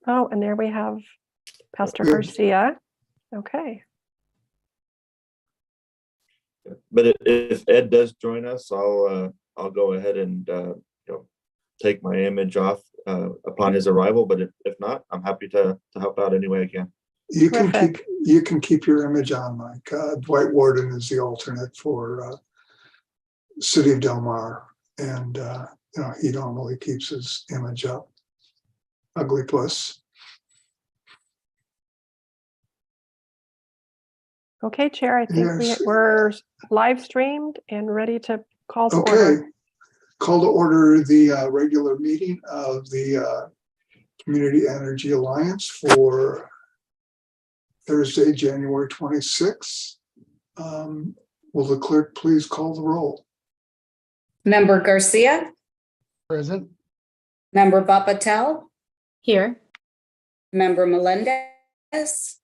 Oh, and there we have Pastor Yeah. Garcia. Okay. But if Ed does join us, I'll go ahead and take my image off upon his arrival. But if not, I'm happy to help out any way I can. You can Terrific. keep your image on, Mike. Dwight Warden is the alternate for City of Del Mar, and he normally keeps his image up. Ugly puss. Okay, Chair, I think Yes. we're live streamed and ready to call to Okay. order. Call to order the regular meeting of the Community Energy Alliance for Thursday, January 26th. Will the clerk please call the roll? Member Garcia, Present. Member Bapatel, Here. Member Melendez,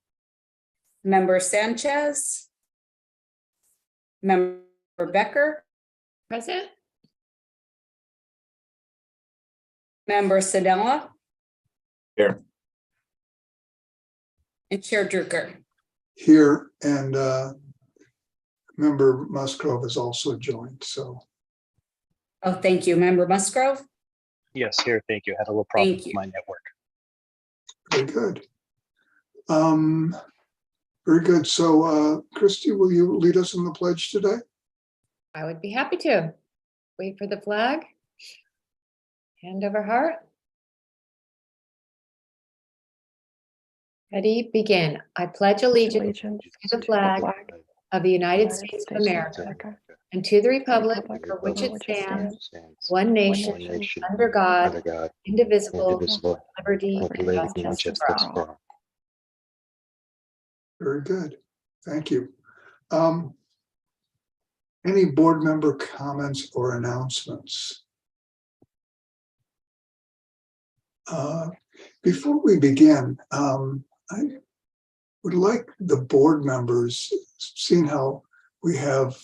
Member Sanchez, Member Becker, Present. Member Sedella, Here. and Chair Drucker. Here, and Member Musgrove has also joined, so. Oh, thank you. Member Musgrove? Yes, here. Thank you. Had a little problem Thank with you. my network. Very good. Very good. So, Christy, will you lead us in the pledge today? I would be happy to. Wait for the flag. Hand over heart. Ready, begin. I pledge allegiance Allegiance to the flag of the United States of America and to the republic for which it stands, one nation, under God, indivisible, with liberty and justice for all. Very good. Thank you. Any board member comments or announcements? Before we begin, I would like the board members, seeing how we have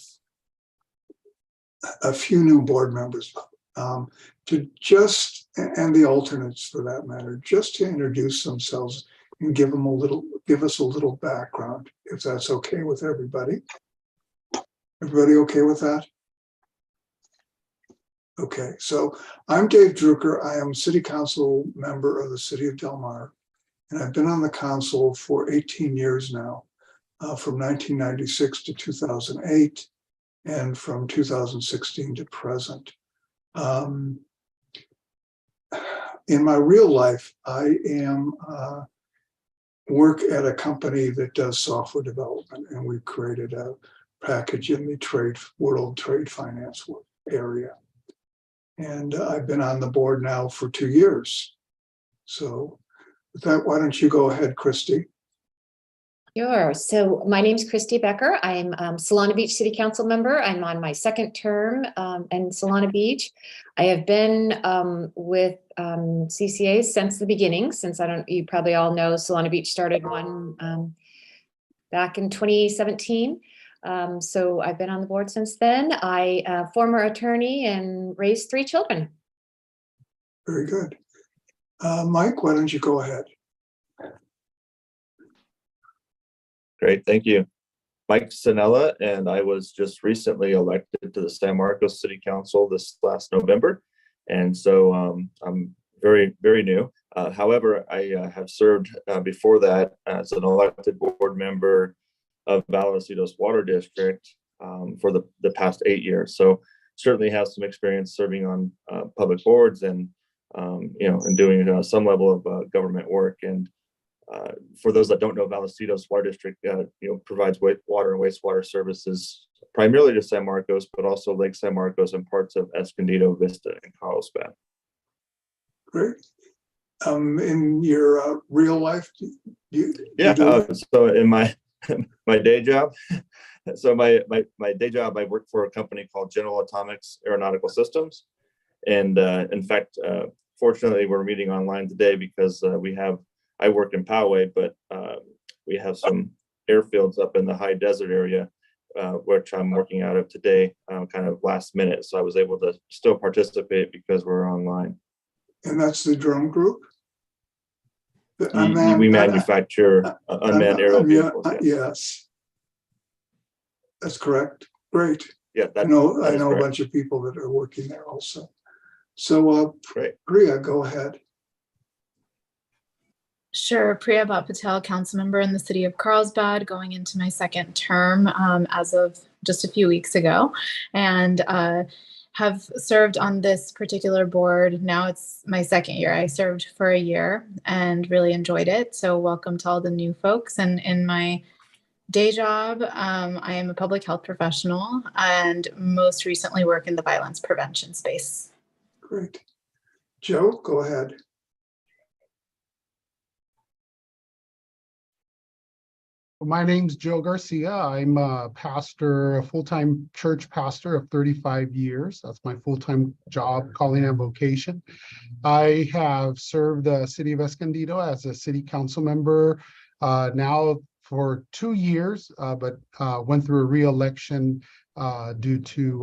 a few new board members, to just, and the alternates for that matter, just to introduce themselves and give us a little background, if that's okay with everybody. Everybody okay with that? Okay, so I'm Dave Drucker. I am City Council member of the City of Del Mar, and I've been on the council for 18 years now, from 1996 to 2008, and from 2016 to present. In my real life, I am work at a company that does software development, and we've created a package in the world trade finance area. And I've been on the board now for 2 years. So with that, why don't you go ahead, Christy? Sure. So my name is Christy Becker. I'm Solana Beach City Council member. I'm on my second term in Solana Beach. I have been with CCA since the beginning, since you probably all know Solana Beach started one back in 2017. So I've been on the board since then. I former attorney and raised 3 children. Very good. Mike, why don't you go ahead? Great, thank you. Mike Sinella, and I was just recently elected to the San Marcos City Council this last November. And so I'm very, very new. However, I have served before that as an elected board member of Vallecito's Water District for the past 8 years. So certainly have some experience serving on public boards and and doing some level of government work. And for those that don't know, Vallecito's Water District provides water and wastewater services primarily to San Marcos, but also Lake San Marcos and parts of Escondido, Vista, and Carlsbad. Great. In your real life, so in my day job, my day job, I work for a company called General Atomics Aeronautical Systems. And in fact, fortunately, we're meeting online today because I work in Poway, but we have some airfields up in the high desert area, which I'm working out of today, kind of last minute. So I was able to still participate because we're online. And that's the drone group? We manufacture unmanned aerial vehicles. Yes. That's correct. Great. Yeah, I know a bunch of people that are working there also. So, Great. Priya, go ahead. Sure. Priya Patel, council member in the city of Carlsbad, going into my second term as of just a few weeks ago, and have served on this particular board. Now it's my second year. I served for a year and really enjoyed it. So welcome to all the new folks. And in my day job, I am a public health professional and most recently work in the violence prevention space. Great. Joe, go ahead. My name's Joe Garcia. I'm a pastor, a full-time church pastor of 35 years. That's my full-time job, calling and vocation. I have served the city of Escondido as a city council member now for 2 years, but went through a re-election due to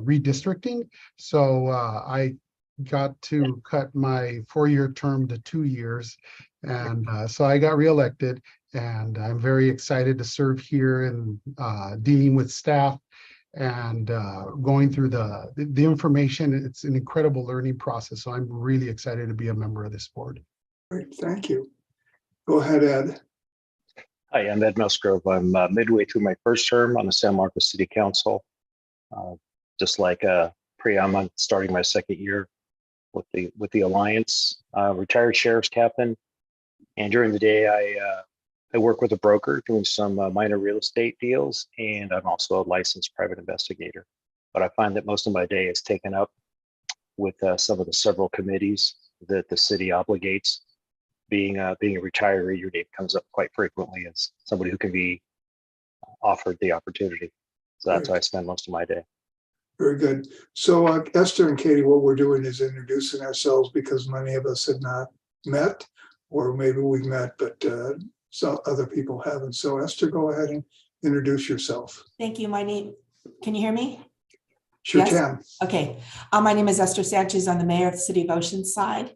redistricting. So I got to cut my 4-year term to 2 years. And so I got reelected, and I'm very excited to serve here and dealing with staff and going through the information. It's an incredible learning process. So I'm really excited to be a member of this board. Great, thank you. Go ahead, Ed. Hi, I'm Ed Musgrove. I'm midway through my first term on the San Marcos City Council. Just like Priya, I'm starting my second year with the Alliance. Retired sheriff's captain, and during the day I work with a broker doing some minor real estate deals, and I'm also a licensed private investigator. But I find that most of my day is taken up with some of the several committees that the city obligates. Being a retiree, your name comes up quite frequently as somebody who can be offered the opportunity. So that's how I spend most of my day. Very good. So Esther and Katie, what we're doing is introducing ourselves because many of us have not met, or maybe we've met, but some other people haven't. So Esther, go ahead and introduce yourself. Thank you. My name, can you hear me? Sure Yes? can. Okay. My name is Esther Sanchez. I'm the mayor of the city of Oceanside.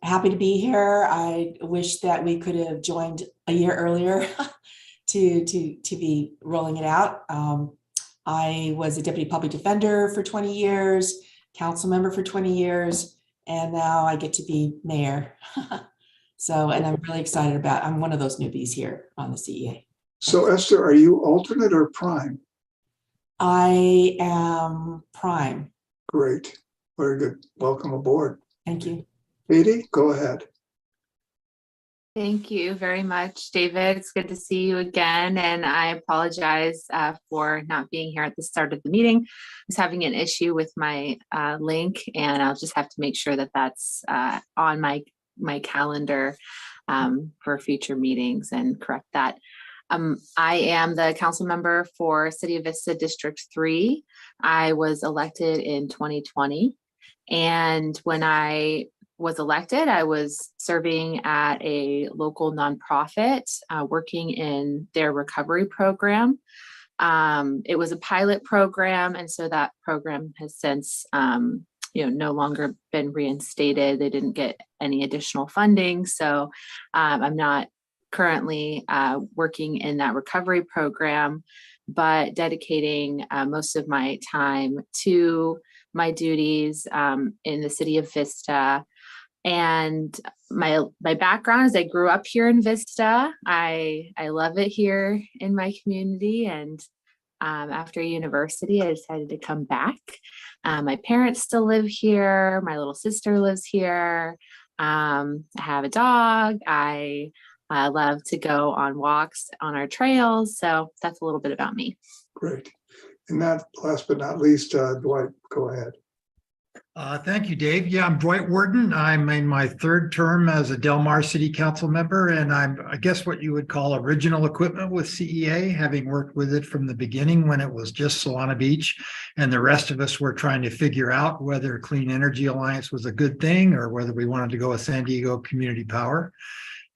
Happy to be here. I wish that we could have joined a year earlier to be rolling it out. I was a deputy public defender for 20 years, council member for 20 years, and now I get to be mayor. So, and I'm really excited about, I'm one of those newbies here on the CEA. So Esther, are you alternate or prime? I am prime. Great. Very good. Welcome aboard. Thank you. Katie, go ahead. Thank you very much, David. It's good to see you again. And I apologize for not being here at the start of the meeting. I was having an issue with my link, and I'll just have to make sure that that's on my calendar for future meetings and correct that. I am the council member for City of Vista District 3. I was elected in 2020. And when I was elected, I was serving at a local nonprofit working in their recovery program. It was a pilot program, and so that program has since no longer been reinstated. They didn't get any additional funding, so I'm not currently working in that recovery program, but dedicating most of my time to my duties in the city of Vista. And my background is I grew up here in Vista. I love it here in my community. And after university, I decided to come back. My parents still live here. My little sister lives here. I have a dog. I love to go on walks on our trails. So that's a little bit about me. Great. And that last but not least, Dwight, go ahead. Thank you, Dave. Yeah, I'm Dwight Worden. I'm in my third term as a Del Mar City Council member, and I'm, I guess, what you would call original equipment with CEA, having worked with it from the beginning when it was just Solana Beach, and the rest of us were trying to figure out whether Clean Energy Alliance was a good thing or whether we wanted to go with San Diego Community Power.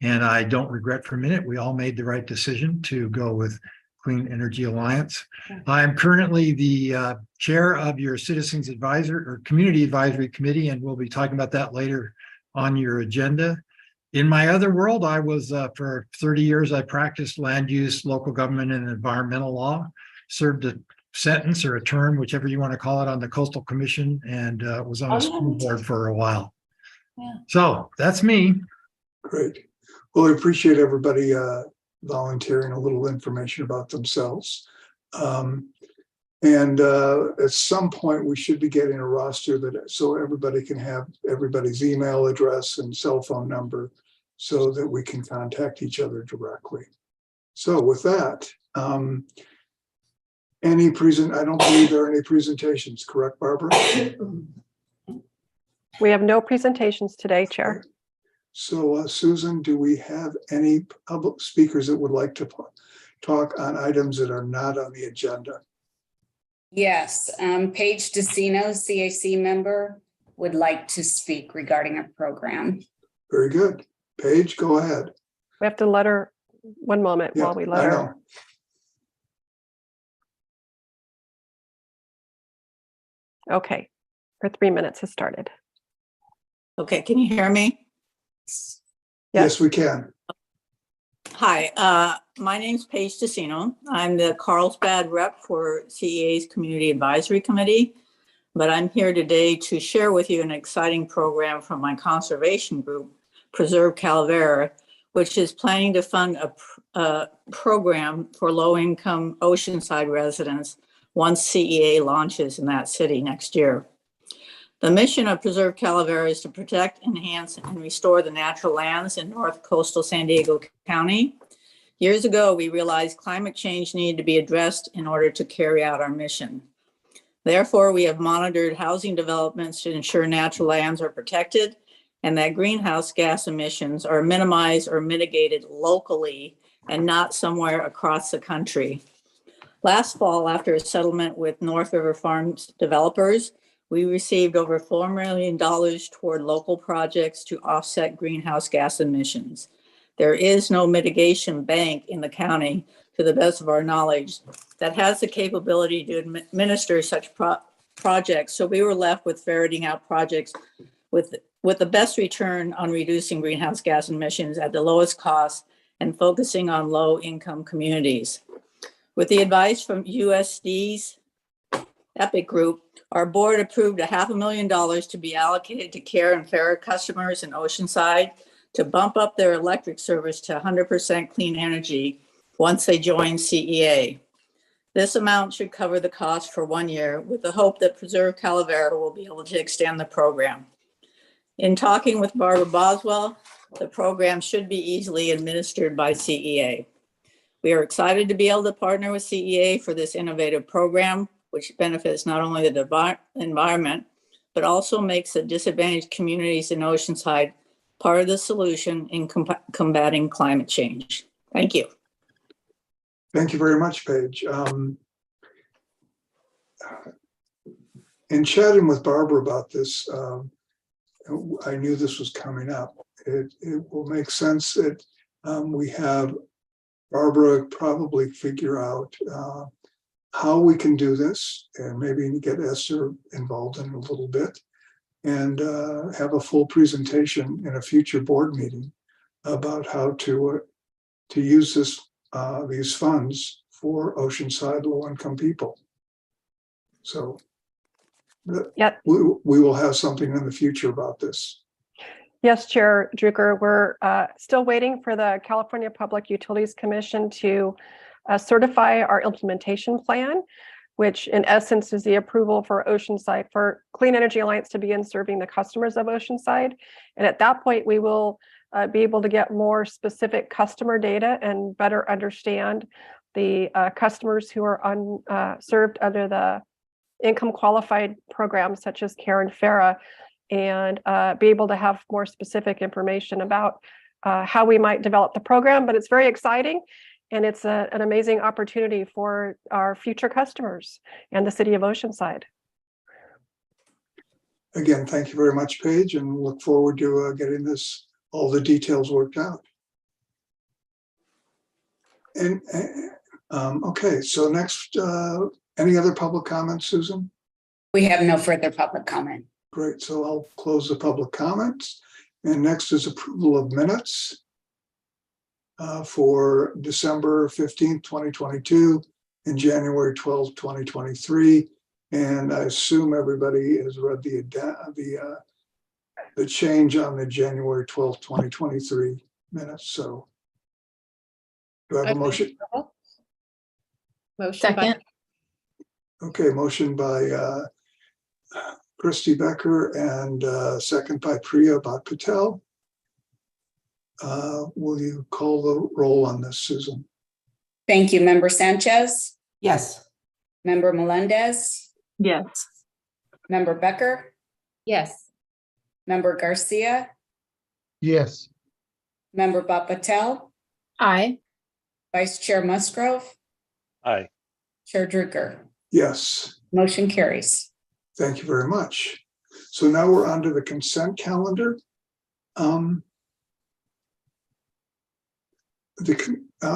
And I don't regret for a minute, we all made the right decision to go with Clean Energy Alliance. I'm currently the chair of your Citizens Advisor or Community Advisory Committee, and we'll be talking about that later on your agenda. In my other world, I was for 30 years, I practiced land use, local government, and environmental law, served a sentence or a term, whichever you want to call it, on the Coastal Commission, and was on a school board for a while. Yeah. So that's me. Great. Well, I appreciate everybody volunteering a little information about themselves. And at some point, we should be getting a roster that so everybody can have everybody's email address and cell phone number so that we can contact each other directly. So with that, I don't believe there are any presentations, correct, Barbara? We have no presentations today, Chair. So Susan, do we have any public speakers that would like to talk on items that are not on the agenda? Yes, Paige DeCino, CAC member, would like to speak regarding a program. Very good. Paige, go ahead. We have to let her, one moment Yeah, while we let I her. know. Okay, her 3 minutes has started. Okay, can you hear me? Yes, we can. Hi, my name's Paige DeCino. I'm the Carlsbad rep for CEA's Community Advisory Committee, but I'm here today to share with you an exciting program from my conservation group, Preserve Calavera, which is planning to fund a program for low-income Oceanside residents once CEA launches in that city next year. The mission of Preserve Calavera is to protect, enhance, and restore the natural lands in North Coastal San Diego County. Years ago, we realized climate change needed to be addressed in order to carry out our mission. Therefore, we have monitored housing developments to ensure natural lands are protected and that greenhouse gas emissions are minimized or mitigated locally and not somewhere across the country. Last fall, after a settlement with North River Farms developers, we received over $4 million toward local projects to offset greenhouse gas emissions. There is no mitigation bank in the county, to the best of our knowledge, that has the capability to administer such projects. So we were left with ferreting out projects with the best return on reducing greenhouse gas emissions at the lowest cost and focusing on low-income communities. With the advice from USD's EPIC Group, our board approved $500,000 to be allocated to care and fair customers in Oceanside to bump up their electric service to 100% clean energy once they join CEA. This amount should cover the cost for 1 year with the hope that Preserve Calavera will be able to extend the program. In talking with Barbara Boswell, the program should be easily administered by CEA. We are excited to be able to partner with CEA for this innovative program, which benefits not only the environment, but also makes the disadvantaged communities in Oceanside part of the solution in combating climate change. Thank you. Thank you very much, Paige. In chatting with Barbara about this, I knew this was coming up. It will make sense that we have Barbara probably figure out how we can do this and maybe get Esther involved in it a little bit and have a full presentation in a future board meeting about how to use these funds for Oceanside low-income people. So Yep. we will have something in the future about this. Yes, Chair Drucker, we're still waiting for the California Public Utilities Commission to certify our implementation plan, which in essence is the approval for Oceanside, for Clean Energy Alliance to begin serving the customers of Oceanside. And at that point, we will be able to get more specific customer data and better understand the customers who are served under the income qualified programs such as CARE and FARA, and be able to have more specific information about how we might develop the program. But it's very exciting, and it's an amazing opportunity for our future customers and the city of Oceanside. Again, thank you very much, Paige, and look forward to getting all the details worked out. And okay, so next, any other public comments, Susan? We have no further public comment. Great, so I'll close the public comments And next is approval of minutes for December 15th, 2022 and January 12th, 2023. And I assume everybody has read the change on the January 12th, 2023 minutes. So do I have a motion? Motion by, Second. Okay, motion by Christy Becker and second by Priya Patel. Will you call the roll on this, Susan? Thank you, Member Sanchez, Yes. Member Melendez, Yes. Member Becker, yes. Member Garcia, Yes. Member Patel, Aye. Vice Chair Musgrove, Aye. Chair Druker. Yes, Motion carries. thank you very much. So now we're on to the consent calendar.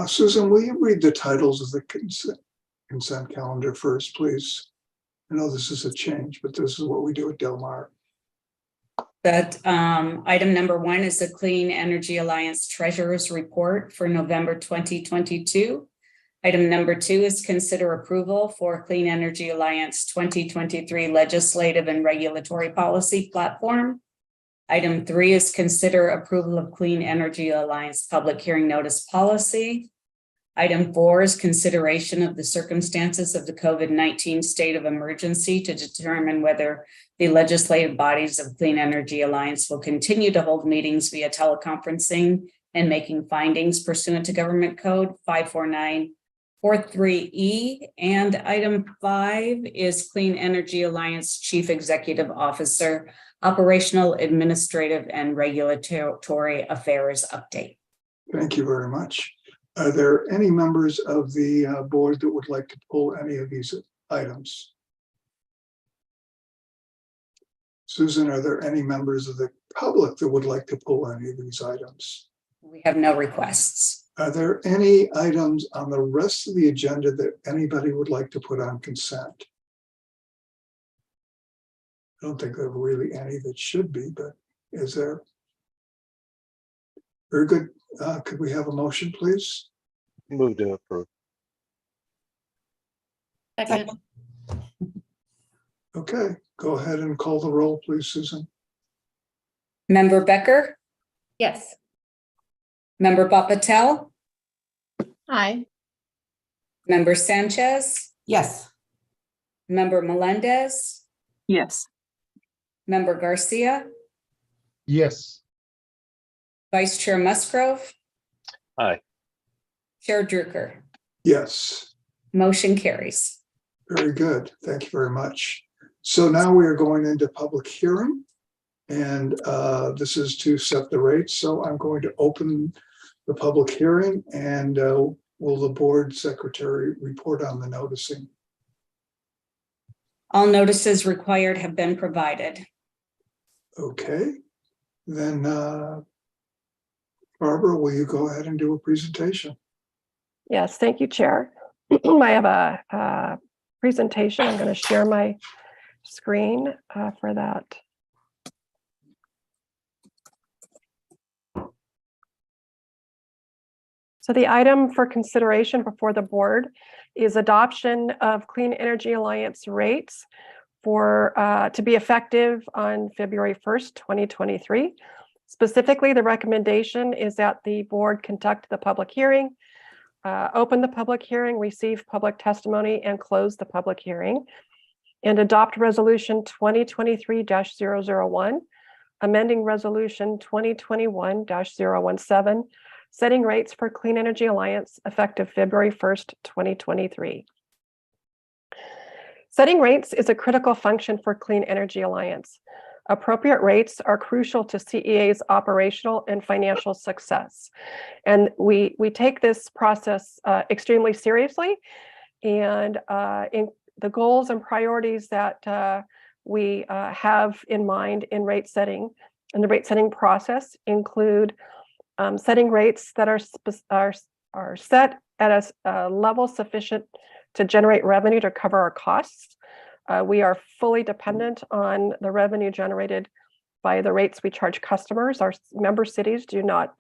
Susan, will you read the titles of the consent calendar first, please? I know this is a change, but this is what we do at Del Mar. That item number 1 is the Clean Energy Alliance Treasurer's Report for November 2022. Item number 2 is consider approval for Clean Energy Alliance 2023 Legislative and Regulatory Policy Platform. Item 3 is consider approval of Clean Energy Alliance Public Hearing Notice Policy. Item 4 is consideration of the circumstances of the COVID-19 state of emergency to determine whether the legislative bodies of Clean Energy Alliance will continue to hold meetings via teleconferencing and making findings pursuant to Government Code 54943E. And item 5 is Clean Energy Alliance Chief Executive Officer, Operational, Administrative, and Regulatory Affairs Update. Thank you very much. Are there any members of the board that would like to pull any of these items? Susan, are there any members of the public that would like to pull any of these items? We have no requests. Are there any items on the rest of the agenda that anybody would like to put on consent? I don't think there are really any that should be, but is there? Very good. Could we have a motion, please? Move to approve. Second, Okay, go ahead and call the roll, please, Susan. Member Becker, yes. Member Patel, Aye. Member Sanchez, Yes. Member Melendez, Yes. Member Garcia, Yes. Vice Chair Musgrove, Aye. Chair Druker. Yes. Motion carries. Very good. Thank you very much. So now we are going into public hearing, and this is to set the rates. So I'm going to open the public hearing, and will the board secretary report on the noticing? All notices required have been provided. Okay, then Barbara, will you go ahead and do a presentation? Yes, thank you, Chair. I have a presentation. I'm going to share my screen for that. So the item for consideration before the board is adoption of Clean Energy Alliance rates for to be effective on February 1st, 2023. Specifically, the recommendation is that the board conduct the public hearing, open the public hearing, receive public testimony, and close the public hearing, and adopt Resolution 2023-001, amending Resolution 2021-017, setting rates for Clean Energy Alliance effective February 1st, 2023. Setting rates is a critical function for Clean Energy Alliance. Appropriate rates are crucial to CEA's operational and financial success. And we take this process extremely seriously. And in the goals and priorities that we have in mind in rate setting and the rate setting process include setting rates that are set at a level sufficient to generate revenue to cover our costs. We are fully dependent on the revenue generated by the rates we charge customers. Our member cities do not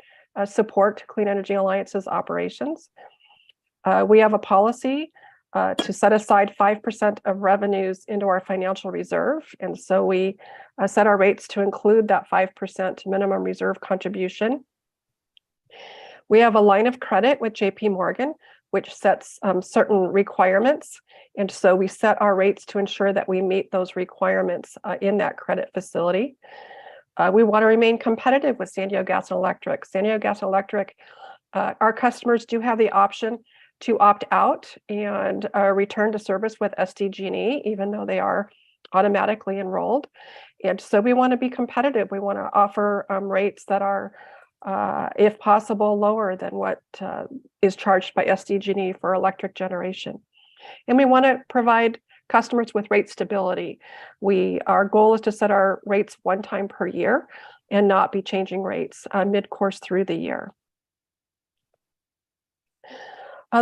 support Clean Energy Alliance's operations. We have a policy to set aside 5% of revenues into our financial reserve. And so we set our rates to include that 5% minimum reserve contribution. We have a line of credit with JP Morgan, which sets certain requirements. And so we set our rates to ensure that we meet those requirements in that credit facility. We want to remain competitive with San Diego Gas and Electric. San Diego Gas and Electric, our customers do have the option to opt out and return to service with SDG&E, even though they are automatically enrolled. And so we want to be competitive. We want to offer rates that are, if possible, lower than what is charged by SDG&E for electric generation. And we want to provide customers with rate stability. Our goal is to set our rates one time per year and not be changing rates mid-course through the year.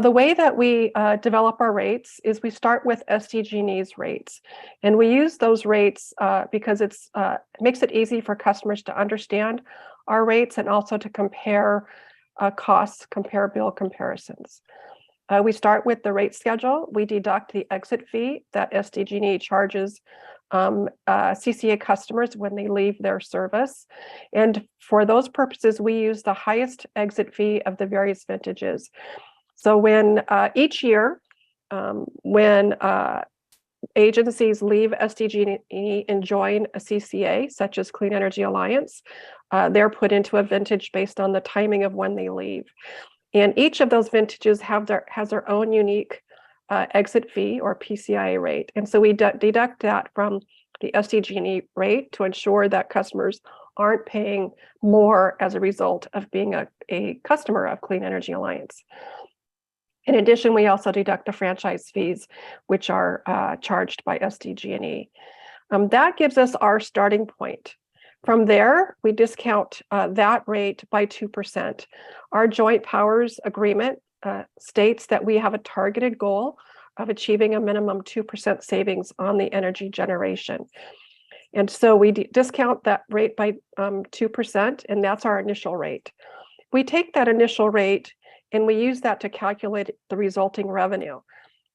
The way that we develop our rates is we start with SDG&E's rates, and we use those rates because it makes it easy for customers to understand our rates and also to compare costs, compare bill comparisons. We start with the rate schedule. We deduct the exit fee that SDG&E charges CCA customers when they leave their service. And for those purposes, we use the highest exit fee of the various vintages. So when each year, when agencies leave SDG&E and join a CCA, such as Clean Energy Alliance, they're put into a vintage based on the timing of when they leave. And each of those vintages has their own unique exit fee or PCIA rate. And so we deduct that from the SDG&E rate to ensure that customers aren't paying more as a result of being a customer of Clean Energy Alliance. In addition, we also deduct the franchise fees, which are charged by SDG&E. That gives us our starting point. From there, we discount that rate by 2%. Our joint powers agreement states that we have a targeted goal of achieving a minimum 2% savings on the energy generation. And so we discount that rate by 2%, and that's our initial rate. We take that initial rate and we use that to calculate the resulting revenue.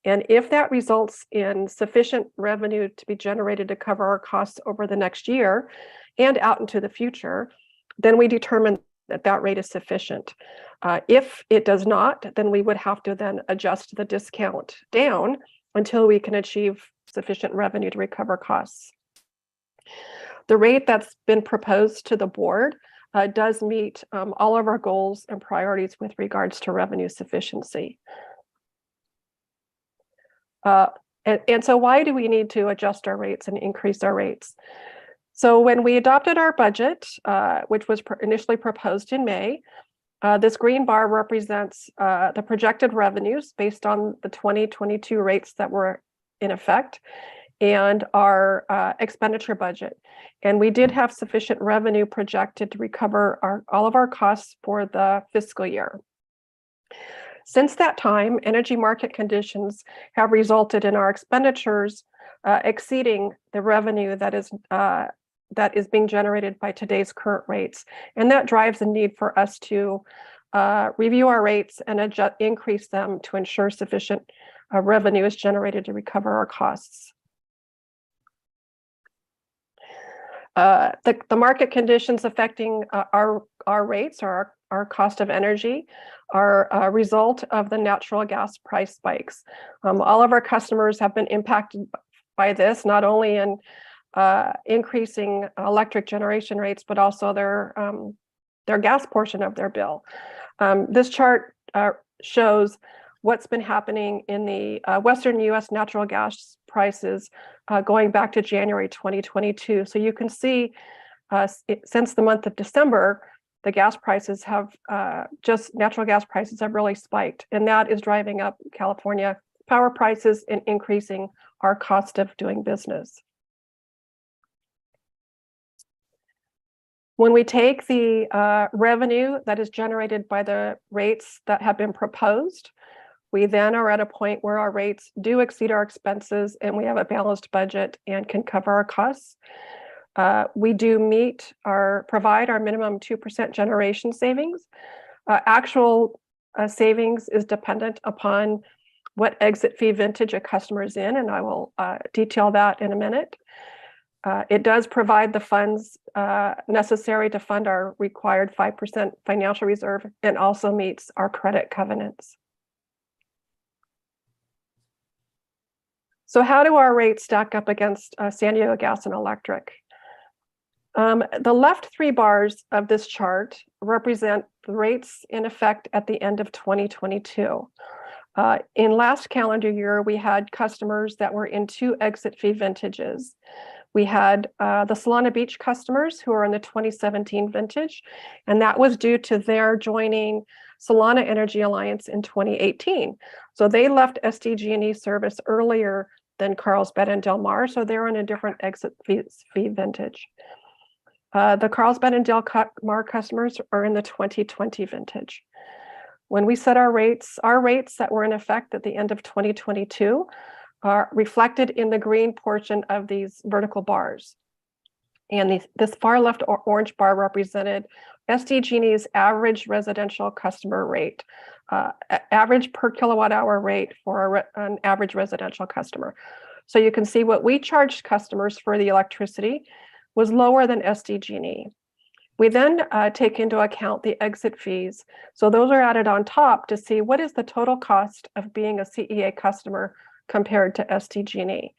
And if that results in sufficient revenue to be generated to cover our costs over the next year and out into the future, then we determine that that rate is sufficient. If it does not, then we would have to then adjust the discount down until we can achieve sufficient revenue to recover costs. The rate that's been proposed to the board does meet all of our goals and priorities with regards to revenue sufficiency. And so why do we need to adjust our rates and increase our rates? So when we adopted our budget, which was initially proposed in May, this green bar represents the projected revenues based on the 2022 rates that were in effect and our expenditure budget. And we did have sufficient revenue projected to recover all of our costs for the fiscal year. Since that time, energy market conditions have resulted in our expenditures exceeding the revenue that is being generated by today's current rates. And that drives the need for us to review our rates and increase them to ensure sufficient revenue is generated to recover our costs. The market conditions affecting our rates or our cost of energy are a result of the natural gas price spikes. All of our customers have been impacted by this, not only in increasing electric generation rates, but also their gas portion of their bill. This chart shows what's been happening in the Western US natural gas prices going back to January 2022. So you can see since the month of December, the gas prices have natural gas prices have really spiked, and that is driving up California power prices and increasing our cost of doing business. When we take the revenue that is generated by the rates that have been proposed, we then are at a point where our rates do exceed our expenses and we have a balanced budget and can cover our costs. We do provide our minimum 2% generation savings. Actual savings is dependent upon what exit fee vintage a customer is in, and I will detail that in a minute. It does provide the funds necessary to fund our required 5% financial reserve and also meets our credit covenants. So how do our rates stack up against San Diego Gas and Electric? The left 3 bars of this chart represent the rates in effect at the end of 2022. In last calendar year, we had customers that were in 2 exit fee vintages. We had the Solana Beach customers who are in the 2017 vintage, and that was due to their joining Solana Energy Alliance in 2018. So they left SDG&E service earlier than Carlsbad and Del Mar, so they're in a different exit fee vintage. The Carlsbad and Del Mar customers are in the 2020 vintage. When we set our rates that were in effect at the end of 2022 are reflected in the green portion of these vertical bars. And this far left orange bar represented SDG&E's average residential customer rate, average per kilowatt hour rate for an average residential customer. So you can see what we charged customers for the electricity was lower than SDG&E. We then take into account the exit fees. So those are added on top to see what is the total cost of being a CEA customer compared to SDG&E.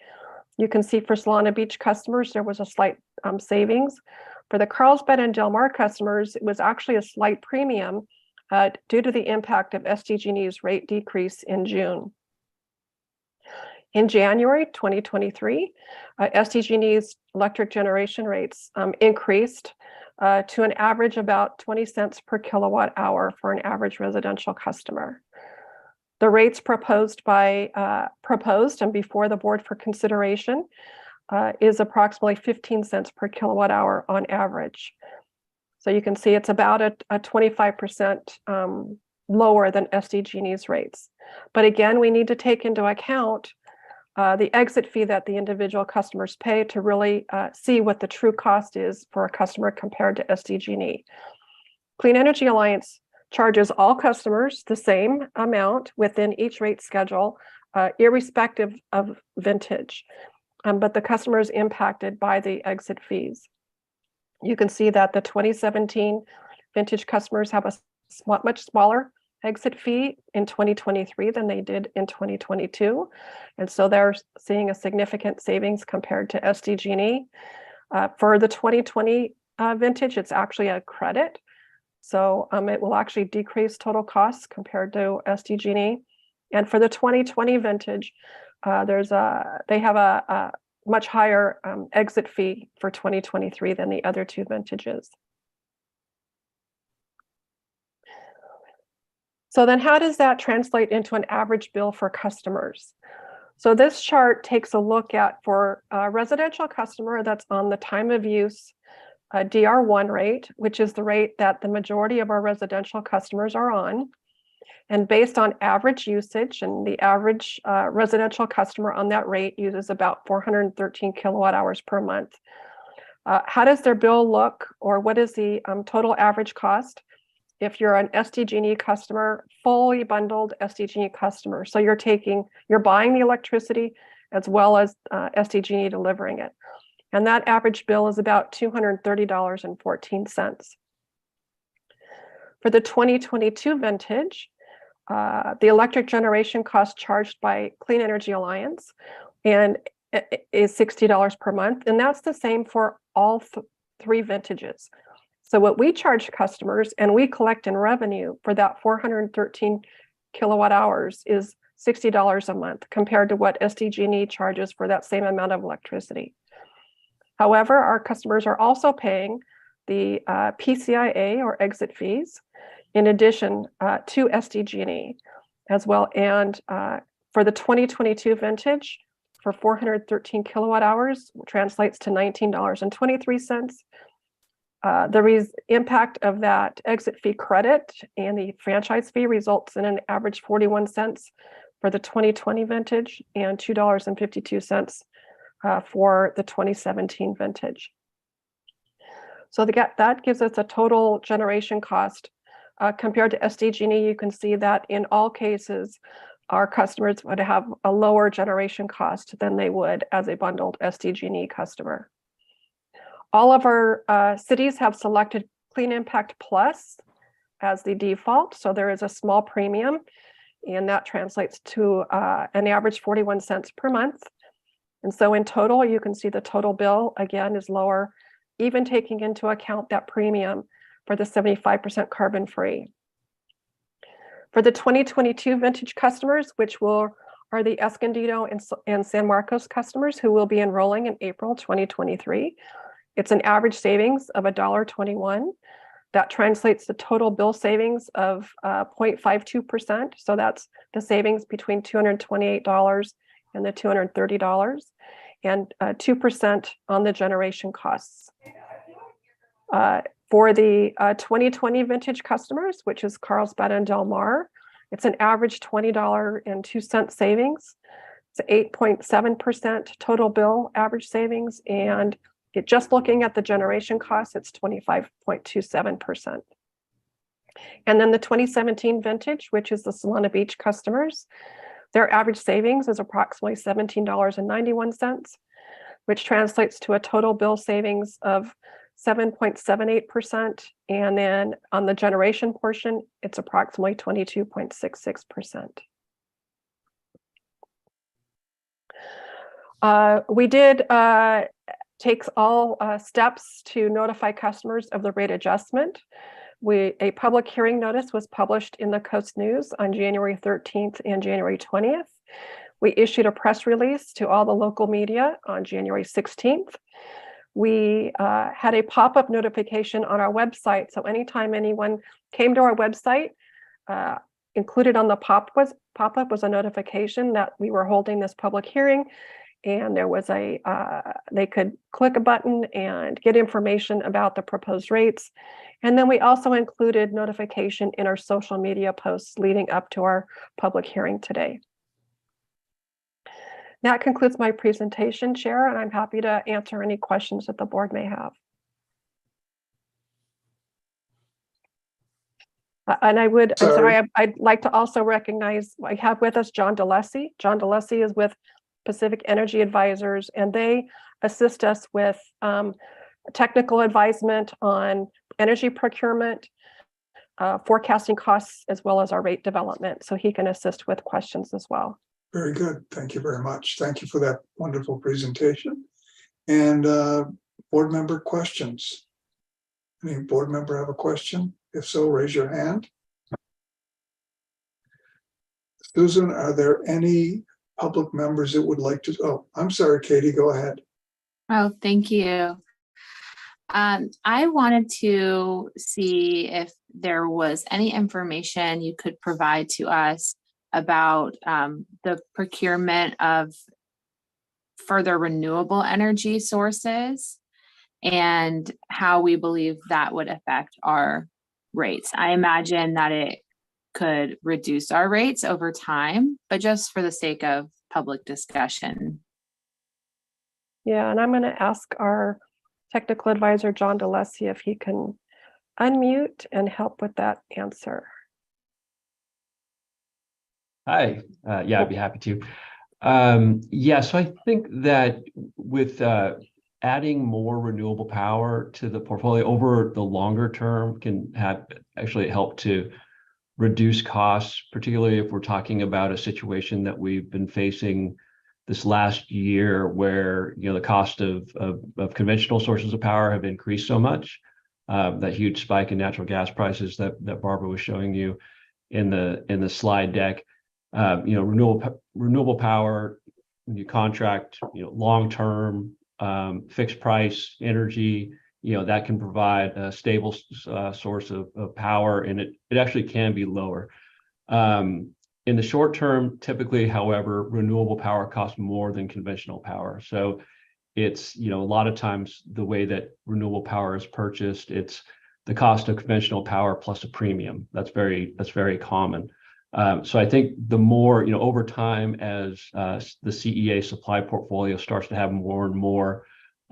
You can see for Solana Beach customers, there was a slight savings. For the Carlsbad and Del Mar customers, it was actually a slight premium due to the impact of SDG&E's rate decrease in June. In January 2023, SDG&E's electric generation rates increased to an average about 20 cents per kilowatt hour for an average residential customer. The rates proposed and before the board for consideration is approximately 15 cents per kilowatt hour on average. So you can see it's about a 25% lower than SDG&E's rates. But again, we need to take into account the exit fee that the individual customers pay to really see what the true cost is for a customer compared to SDG&E. Clean Energy Alliance charges all customers the same amount within each rate schedule, irrespective of vintage, but the customer is impacted by the exit fees. You can see that the 2017 vintage customers have a much smaller exit fee in 2023 than they did in 2022. And so they're seeing a significant savings compared to SDG&E. For the 2020 vintage, it's actually a credit. So it will actually decrease total costs compared to SDG&E. And for the 2020 vintage, they have a much higher exit fee for 2023 than the other 2 vintages. So then how does that translate into an average bill for customers? So this chart takes a look at for a residential customer that's on the time of use DR1 rate, which is the rate that the majority of our residential customers are on. And based on average usage, and the average residential customer on that rate uses about 413 kilowatt hours per month. How does their bill look, or what is the total average cost if you're an SDG&E customer, fully bundled SDG&E customer? So you're buying the electricity as well as SDG&E delivering it. And that average bill is about $230.14. For the 2022 vintage, the electric generation cost charged by Clean Energy Alliance and is $60 per month. And that's the same for all 3 vintages. So what we charge customers and we collect in revenue for that 413 kilowatt hours is $60 a month compared to what SDG&E charges for that same amount of electricity. However, our customers are also paying the PCIA or exit fees in addition to SDG&E as well. And for the 2022 vintage, for 413 kilowatt hours, translates to $19.23. The impact of that exit fee credit and the franchise fee results in an average 41 cents for the 2020 vintage and $2.52 for the 2017 vintage. So that gives us a total generation cost. Compared to SDG&E, you can see that in all cases, our customers would have a lower generation cost than they would as a bundled SDG&E customer. All of our cities have selected Clean Impact Plus as the default. So there is a small premium, and that translates to an average 41 cents per month. And so in total, you can see the total bill again is lower, even taking into account that premium for the 75% carbon free. For the 2022 vintage customers, which are the Escondido and San Marcos customers who will be enrolling in April 2023, it's an average savings of $1.21. That translates to total bill savings of 0.52%. So that's the savings between $228 and the $230, and 2% on the generation costs. For the 2020 vintage customers, which is Carlsbad and Del Mar, it's an average $20.02 savings. It's 8.7% total bill average savings, and just looking at the generation costs, it's 25.27%. And then the 2017 vintage, which is the Solana Beach customers, their average savings is approximately $17.91, which translates to a total bill savings of 7.78%. And then on the generation portion, it's approximately 22.66%. We did takes all steps to notify customers of the rate adjustment. A public hearing notice was published in the Coast News on January 13th and January 20th. We issued a press release to all the local media on January 16th. We had a pop-up notification on our website. So anytime anyone came to our website, included on the pop-up was a notification that we were holding this public hearing. And there was they could click a button and get information about the proposed rates. And then we also included notification in our social media posts leading up to our public hearing today. That concludes my presentation, Chair, and I'm happy to answer any questions that the board may have. And I'd like to also recognize, I have with us John DeLessie. John DeLessie is with Pacific Energy Advisors, and they assist us with technical advisement on energy procurement, forecasting costs, as well as our rate development. So he can assist with questions as well. Very good. Thank you very much. Thank you for that wonderful presentation. And board member questions. Any board member have a question? If so, raise your hand. Susan, are there any public members that would like to? Oh, I'm sorry, Katie, go ahead. Oh, thank you. I wanted to see if there was any information you could provide to us about the procurement of further renewable energy sources and how we believe that would affect our rates. I imagine that it could reduce our rates over time, but just for the sake of public discussion. Yeah, and I'm going to ask our technical advisor, John DeLessie, if he can unmute and help with that answer. Hi, yeah, I'd be happy to. Yeah, so I think that with adding more renewable power to the portfolio over the longer term can actually help to reduce costs, particularly if we're talking about a situation that we've been facing this last year where, you know, the cost of conventional sources of power have increased so much. That huge spike in natural gas prices that Barbara was showing you in the slide deck. You know, renewable power, when you contract, you know, long-term fixed price energy, you know, that can provide a stable source of power, and it actually can be lower. In the short term, typically, however, renewable power costs more than conventional power. So it's, you know, a lot of times the way that renewable power is purchased, it's the cost of conventional power plus a premium. That's very common. So I think the more, you know, over time as the CEA supply portfolio starts to have more and more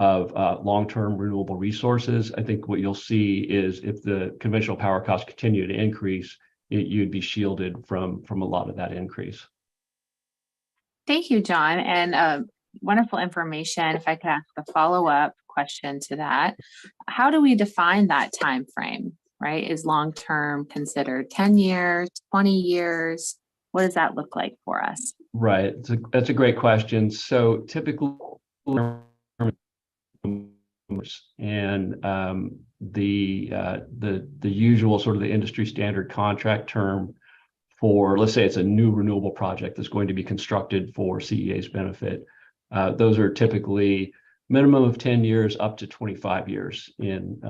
of long-term renewable resources. I think what you'll see is if the conventional power costs continue to increase, you'd be shielded from a lot of that increase. Thank you, John, and wonderful information. If I could ask a follow-up question to that, how do we define that time frame? Right? Is long-term considered 10 years, 20 years? What does that look like for us? Right. That's a great question. So typically, and the usual sort of the industry standard contract term for, let's say it's a new renewable project that's going to be constructed for CEA's benefit. Those are typically minimum of 10 years up to 25 years in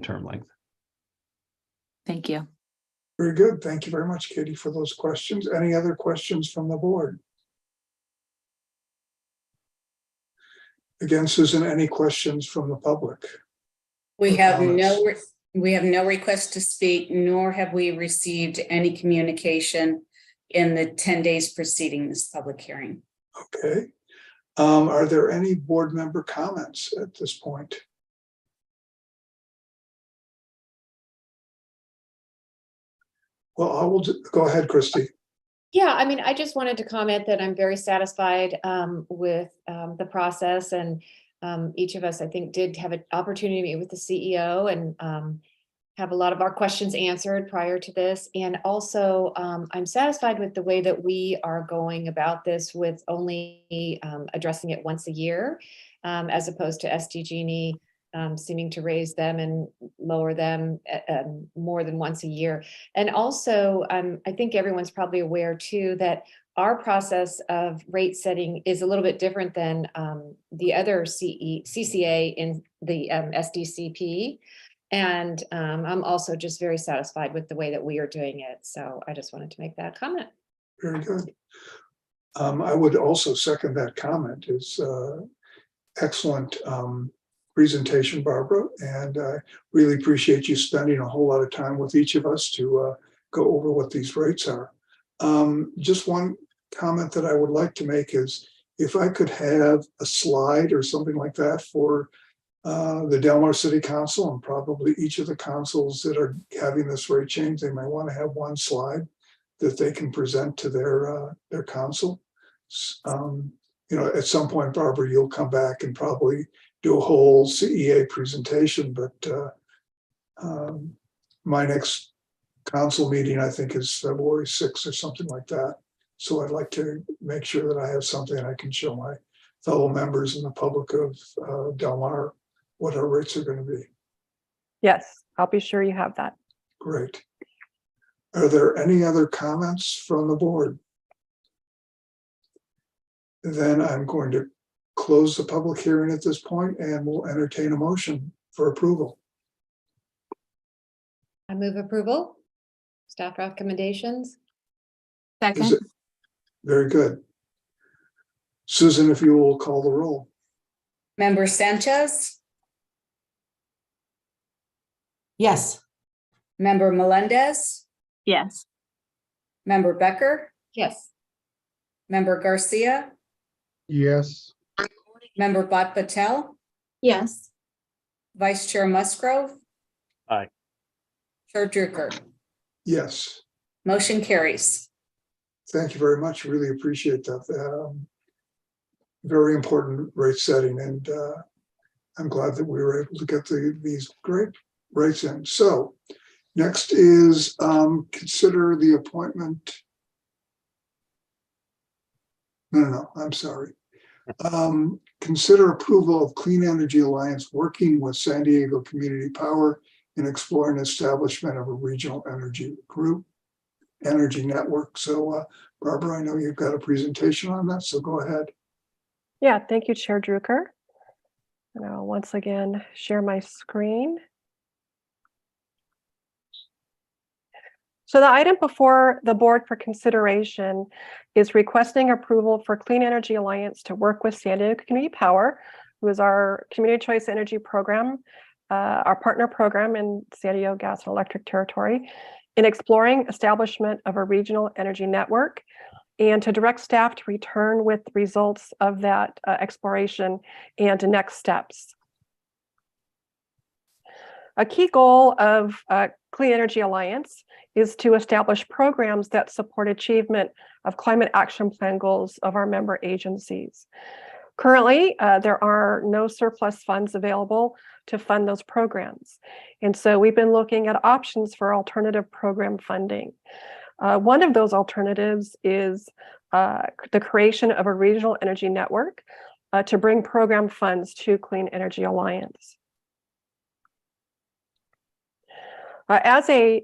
term length. Thank you. Very good. Thank you very much, Katie, for those questions. Any other questions from the board? Again, Susan, any questions from the public? We Or have comments? no request to speak, nor have we received any communication in the 10 days preceding this public hearing. Okay. Are there any board member comments at this point? Well, I will go ahead, Christy. Yeah, I mean, I just wanted to comment that I'm very satisfied with the process, and each of us, I think, did have an opportunity to meet with the CEO and have a lot of our questions answered prior to this. And also, I'm satisfied with the way that we are going about this, with only addressing it once a year, as opposed to SDG&E seeming to raise them and lower them more than once a year. And also, I think everyone's probably aware too that our process of rate setting is a little bit different than the other CCA in the SDCP. And I'm also just very satisfied with the way that we are doing it. So I just wanted to make that comment. Very good. I would also second that comment. It's excellent presentation, Barbara, and I really appreciate you spending a whole lot of time with each of us to go over what these rates are. Just one comment that I would like to make is, if I could have a slide or something like that for the Del Mar City Council, and probably each of the councils that are having this rate change, they might want to have one slide that they can present to their council. You know, at some point, Barbara, you'll come back and probably do a whole CEA presentation, but my next council meeting, I think, is February 6th or something like that. So I'd like to make sure that I have something I can show my fellow members and the public of Del Mar what our rates are going to be. Yes, I'll be sure you have that. Great. Are there any other comments from the board? Then I'm going to close the public hearing at this point, and we'll entertain a motion for approval. I move approval. Staff recommendations. Second. Very good. Susan, if you will call the roll. Member Sanchez, Yes. Member Melendez, Yes. Member Becker, Yes. Member Garcia, Yes. Member Bhat Patel, Yes. Vice Chair Musgrove. Aye. Chair Drucker. Yes. Motion carries. Thank you very much. Really appreciate that. Very important rate setting, and I'm glad that we were able to get these great rates in. So next is consider the appointment. No, I'm sorry. Consider approval of Clean Energy Alliance working with San Diego Community Power in exploring establishment of a regional energy group, energy network. So Barbara, I know you've got a presentation on that, so go ahead. Yeah, thank you, Chair Drucker. And I'll once again share my screen. So the item before the board for consideration is requesting approval for Clean Energy Alliance to work with San Diego Community Power, who is our community choice energy program, our partner program in San Diego Gas and Electric Territory, in exploring establishment of a regional energy network and to direct staff to return with results of that exploration and next steps. A key goal of Clean Energy Alliance is to establish programs that support achievement of climate action plan goals of our member agencies. Currently, there are no surplus funds available to fund those programs. And so we've been looking at options for alternative program funding. One of those alternatives is the creation of a regional energy network to bring program funds to Clean Energy Alliance. As a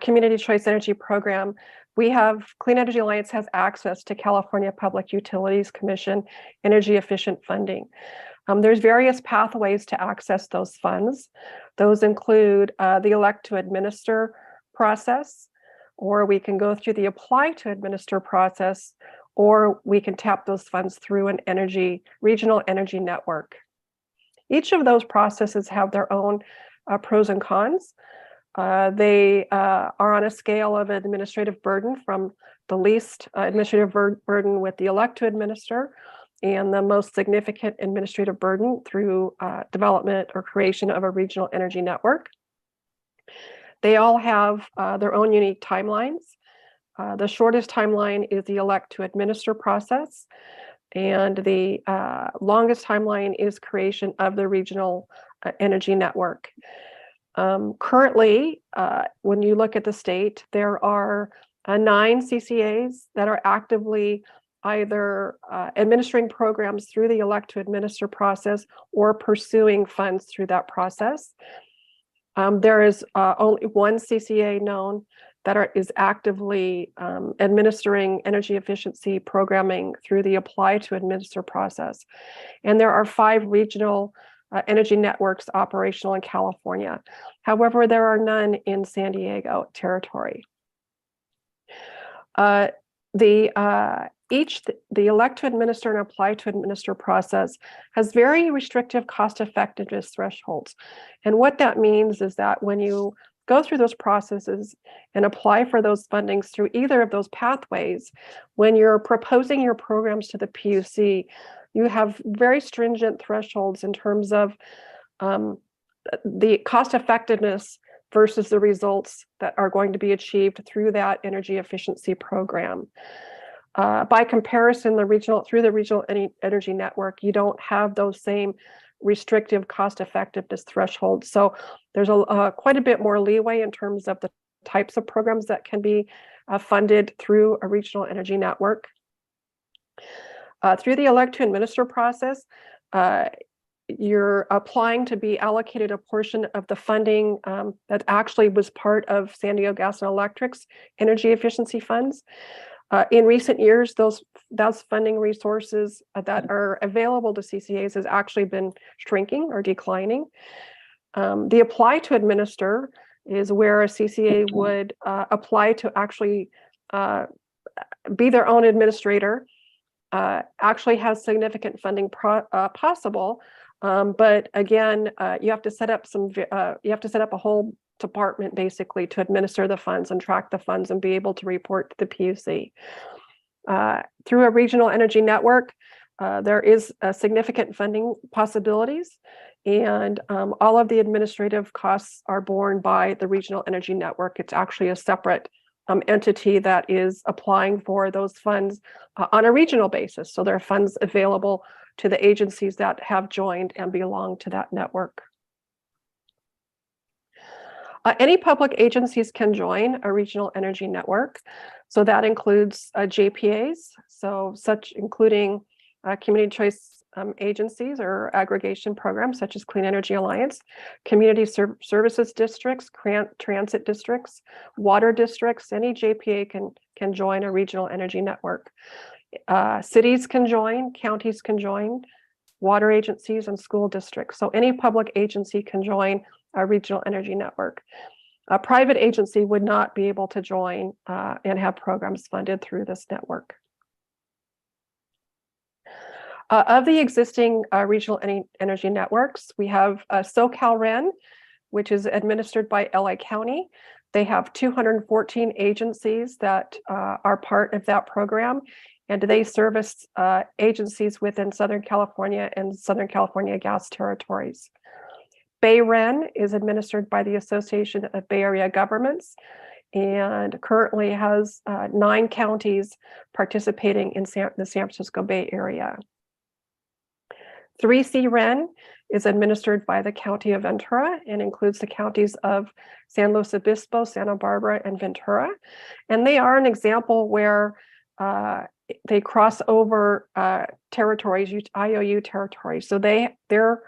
community choice energy program, Clean Energy Alliance has access to California Public Utilities Commission energy efficient funding. There's various pathways to access those funds. Those include the elect to administer process, or we can go through the apply to administer process, or we can tap those funds through an regional energy network. Each of those processes have their own pros and cons. They are on a scale of administrative burden from the least administrative burden with the elect to administer and the most significant administrative burden through development or creation of a regional energy network. They all have their own unique timelines. The shortest timeline is the elect to administer process, and the longest timeline is creation of the regional energy network. Currently, when you look at the state, there are 9 CCAs that are actively either administering programs through the elect to administer process or pursuing funds through that process. There is only one CCA known that is actively administering energy efficiency programming through the apply to administer process. And there are 5 regional energy networks operational in California. However, there are none in San Diego territory. The elect to administer and apply to administer process has very restrictive cost effectiveness thresholds. And what that means is that when you go through those processes and apply for those fundings through either of those pathways, when you're proposing your programs to the PUC, you have very stringent thresholds in terms of the cost effectiveness versus the results that are going to be achieved through that energy efficiency program. By comparison, through the regional energy network, you don't have those same restrictive cost effectiveness thresholds. So there's quite a bit more leeway in terms of the types of programs that can be funded through a regional energy network. Through the elect to administer process, you're applying to be allocated a portion of the funding that actually was part of San Diego Gas and Electric's energy efficiency funds. In recent years, those funding resources that are available to CCAs has actually been shrinking or declining. The apply to administer is where a CCA would apply to actually be their own administrator, actually has significant funding possible. But again, you have to set up a whole department basically to administer the funds and track the funds and be able to report to the PUC. Through a regional energy network, there is significant funding possibilities, and all of the administrative costs are borne by the regional energy network. It's actually a separate entity that is applying for those funds on a regional basis. So there are funds available to the agencies that have joined and belong to that network. Any public agencies can join a regional energy network. So that includes JPAs, including community choice agencies or aggregation programs such as Clean Energy Alliance, community services districts, transit districts, water districts. Any JPA can join a regional energy network. Cities can join, counties can join, water agencies and school districts. So any public agency can join a regional energy network. A private agency would not be able to join and have programs funded through this network. Of the existing regional energy networks, we have SoCalRen, which is administered by LA County. They have 214 agencies that are part of that program, and they service agencies within Southern California and Southern California gas territories. BayREN is administered by the Association of Bay Area Governments and currently has 9 counties participating in the San Francisco Bay Area. 3C-REN is administered by the County of Ventura and includes the counties of San Luis Obispo, Santa Barbara, and Ventura. And they are an example where they cross over territories, IOU territories. So their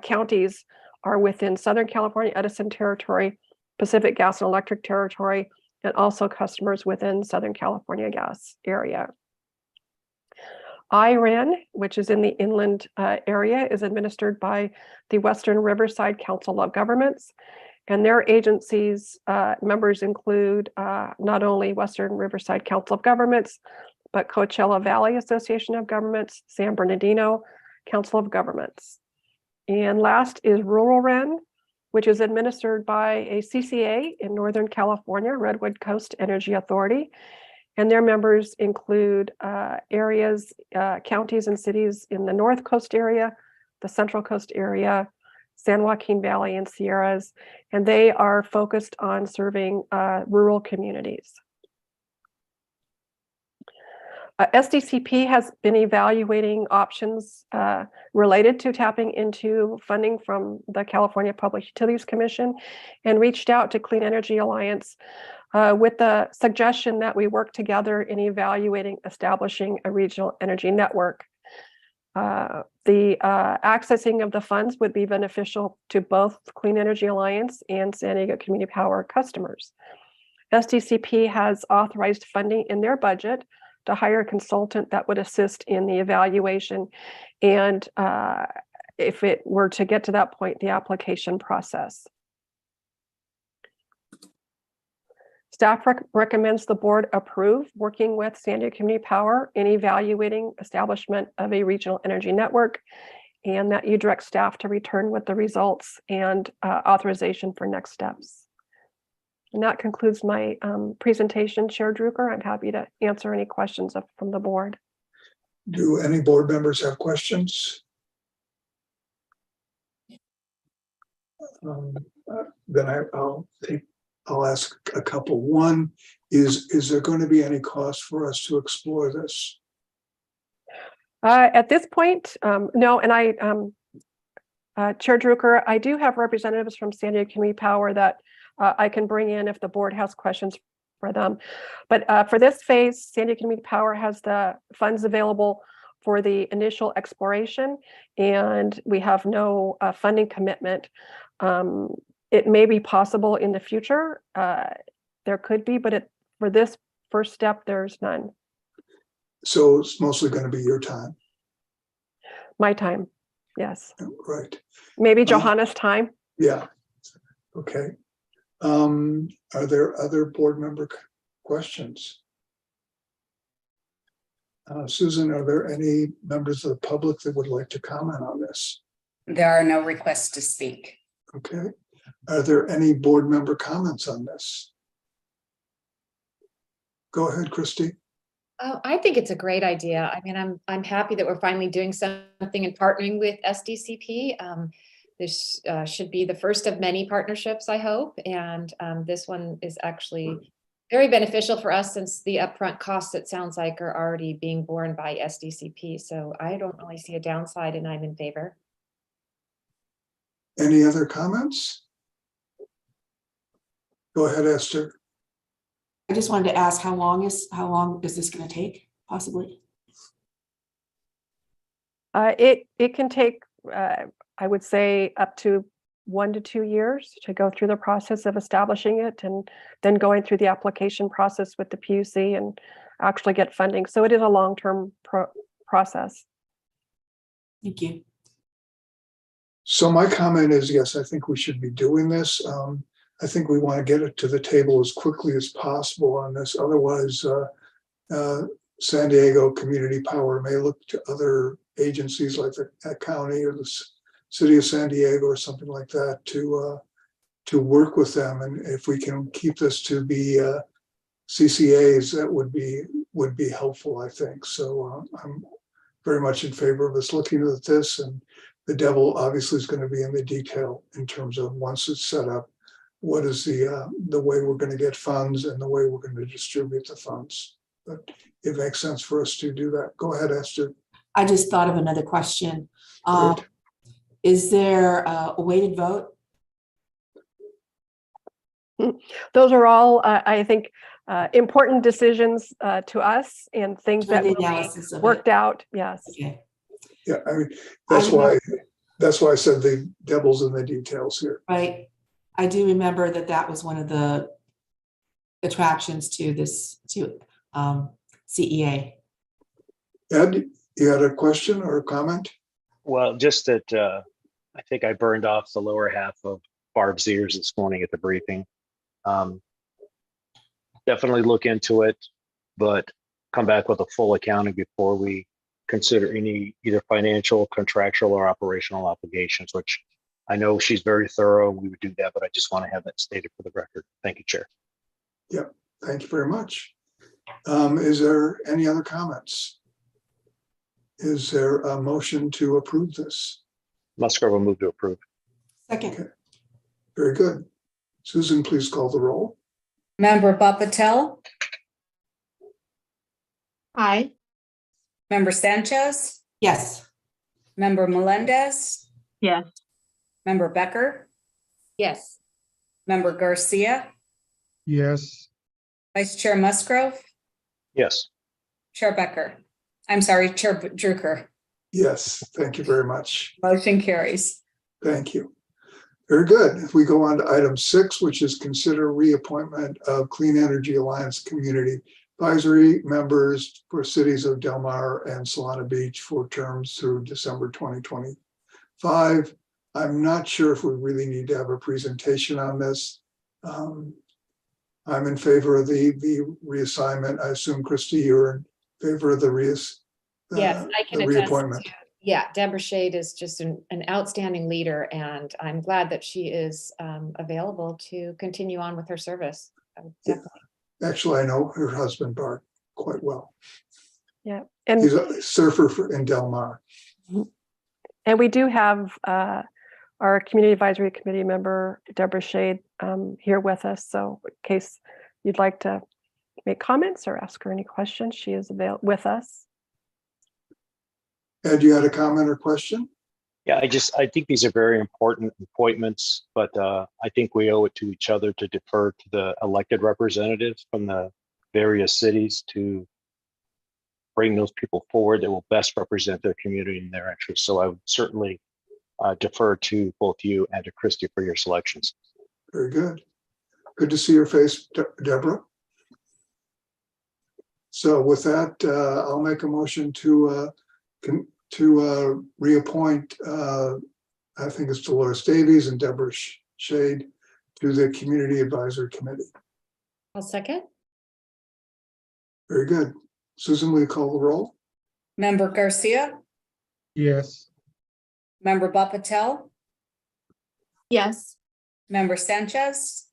counties are within Southern California Edison Territory, Pacific Gas and Electric Territory, and also customers within Southern California gas area. IREN, which is in the inland area, is administered by the Western Riverside Council of Governments, and their agencies members include not only Western Riverside Council of Governments, but Coachella Valley Association of Governments, San Bernardino Council of Governments. And last is Rural REN, which is administered by a CCA in Northern California, Redwood Coast Energy Authority. And their members include areas, counties and cities in the North Coast area, the Central Coast area, San Joaquin Valley and Sierras, and they are focused on serving rural communities. SDCP has been evaluating options related to tapping into funding from the California Public Utilities Commission and reached out to Clean Energy Alliance with the suggestion that we work together in evaluating establishing a regional energy network. The accessing of the funds would be beneficial to both Clean Energy Alliance and San Diego Community Power customers. SDCP has authorized funding in their budget to hire a consultant that would assist in the evaluation and if it were to get to that point, the application process. Staff recommends the board approve working with San Diego Community Power in evaluating establishment of a regional energy network, and that you direct staff to return with the results and authorization for next steps. And that concludes my presentation, Chair Drucker. I'm happy to answer any questions from the board. Do any board members have questions? Then I'll ask a couple. One, is there going to be any cost for us to explore this? At this point, no. And Chair Drucker, I do have representatives from San Diego Community Power that I can bring in if the board has questions for them. But for this phase, San Diego Community Power has the funds available for the initial exploration, and we have no funding commitment. It may be possible in the future. There could be, but for this first step, there's none. So it's mostly going to be your time? My time, yes. Right. Maybe Johanna's time. Yeah. Okay. Are there other board member questions? Susan, are there any members of the public that would like to comment on this? There are no requests to speak. Okay. Are there any board member comments on this? Go ahead, Christy. I think it's a great idea. I mean, I'm happy that we're finally doing something and partnering with SDCP. This should be the first of many partnerships, I hope. And this one is actually very beneficial for us since the upfront costs, it sounds like, are already being borne by SDCP. So I don't really see a downside and I'm in favor. Any other comments? Go ahead, Esther. I just wanted to ask, how long is this going to take, possibly? It can take, I would say, up to 1 to 2 years to go through the process of establishing it and then going through the application process with the PUC and actually get funding. So it is a long-term process. Thank you. So my comment is, yes, I think we should be doing this. I think we want to get it to the table as quickly as possible on this. Otherwise, San Diego Community Power may look to other agencies like the county or the city of San Diego or something like that to work with them, and if we can keep this to be CCAs, that would be helpful, I think. So I'm very much in favor of us looking at this, and the devil obviously is going to be in the detail in terms of once it's set up, what is the way we're going to get funds and the way we're going to distribute the funds. But it makes sense for us to do that. Go ahead, Esther. I just thought of another question. Great. Is there a weighted vote? Those are all, I think, important decisions to us and things For that the will be analysis of worked it. out. Yes. Okay. Yeah, I mean, that's why I said the devil's in the details here. Right. I do remember that was one of the attractions to this, CEA. Ed, you had a question or a comment? Well, just that I think I burned off the lower half of Barb's ears this morning at the briefing. Definitely look into it, but come back with a full accounting before we consider any either financial, contractual, or operational obligations, which I know she's very thorough. We would do that, but I just want to have that stated for the record. Thank you, Chair. Yep, thank you very much. Is there any other comments? Is there a motion to approve this? Musgrove will move to approve. Second. Okay. Very good. Susan, please call the roll. Member Patel, Aye. Member Sanchez, Yes. Member Melendez, Yes. Member Becker, Yes. Member Garcia, Yes. Vice Chair Musgrove, Yes. Chair Becker. I'm sorry, Chair Drucker. Yes, thank you very much. Motion carries. Thank you. Very good. If we go on to item 6, which is consider reappointment of Clean Energy Alliance Community Advisory members for cities of Del Mar and Solana Beach for terms through December 2025. I'm not sure if we really need to have a presentation on this. I'm in favor of the reassignment. I assume, Christy, you're in favor of the Yes, I can the attest reappointment. to, yeah, Deborah Shade is just an outstanding leader, and I'm glad that she is available to continue on with her service. Definitely. Actually, I know her husband, Bart, quite well. Yeah. And He's a surfer in Del Mar. we do have our Community Advisory Committee member, Deborah Shade, here with us. So in case you'd like to make comments or ask her any questions, she is with us. Ed, you had a comment or question? Yeah, I think these are very important appointments, but I think we owe it to each other to defer to the elected representatives from the various cities to bring those people forward that will best represent their community and their interests. So I would certainly defer to both you and to Christy for your selections. Very good. Good to see your face, Deborah. So with that, I'll make a motion to reappoint, I think it's Dolores Davies and Deborah Shade to the Community Advisory Committee. I'll second. Very good. Susan, will you call the roll? Member Garcia, Yes. Member Patel, Yes. Member Sanchez,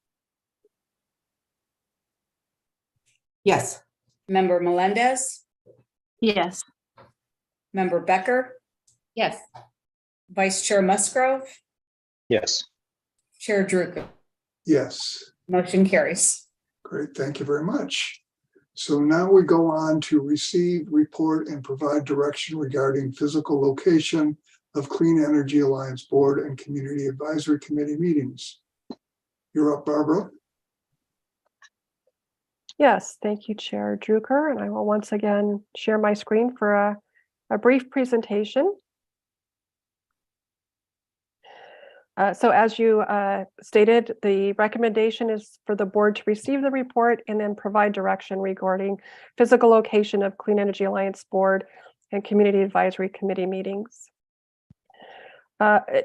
Yes. Member Melendez, Yes. Member Becker, Yes. Vice Chair Musgrove, Yes. Chair Drucker. Yes. Motion carries. Great, thank you very much. So now we go on to receive, report, and provide direction regarding physical location of Clean Energy Alliance Board and Community Advisory Committee meetings. You're up, Barbara. Yes, thank you, Chair Drucker. And I will once again share my screen for a brief presentation. So as you stated, the recommendation is for the board to receive the report and then provide direction regarding physical location of Clean Energy Alliance Board and Community Advisory Committee meetings.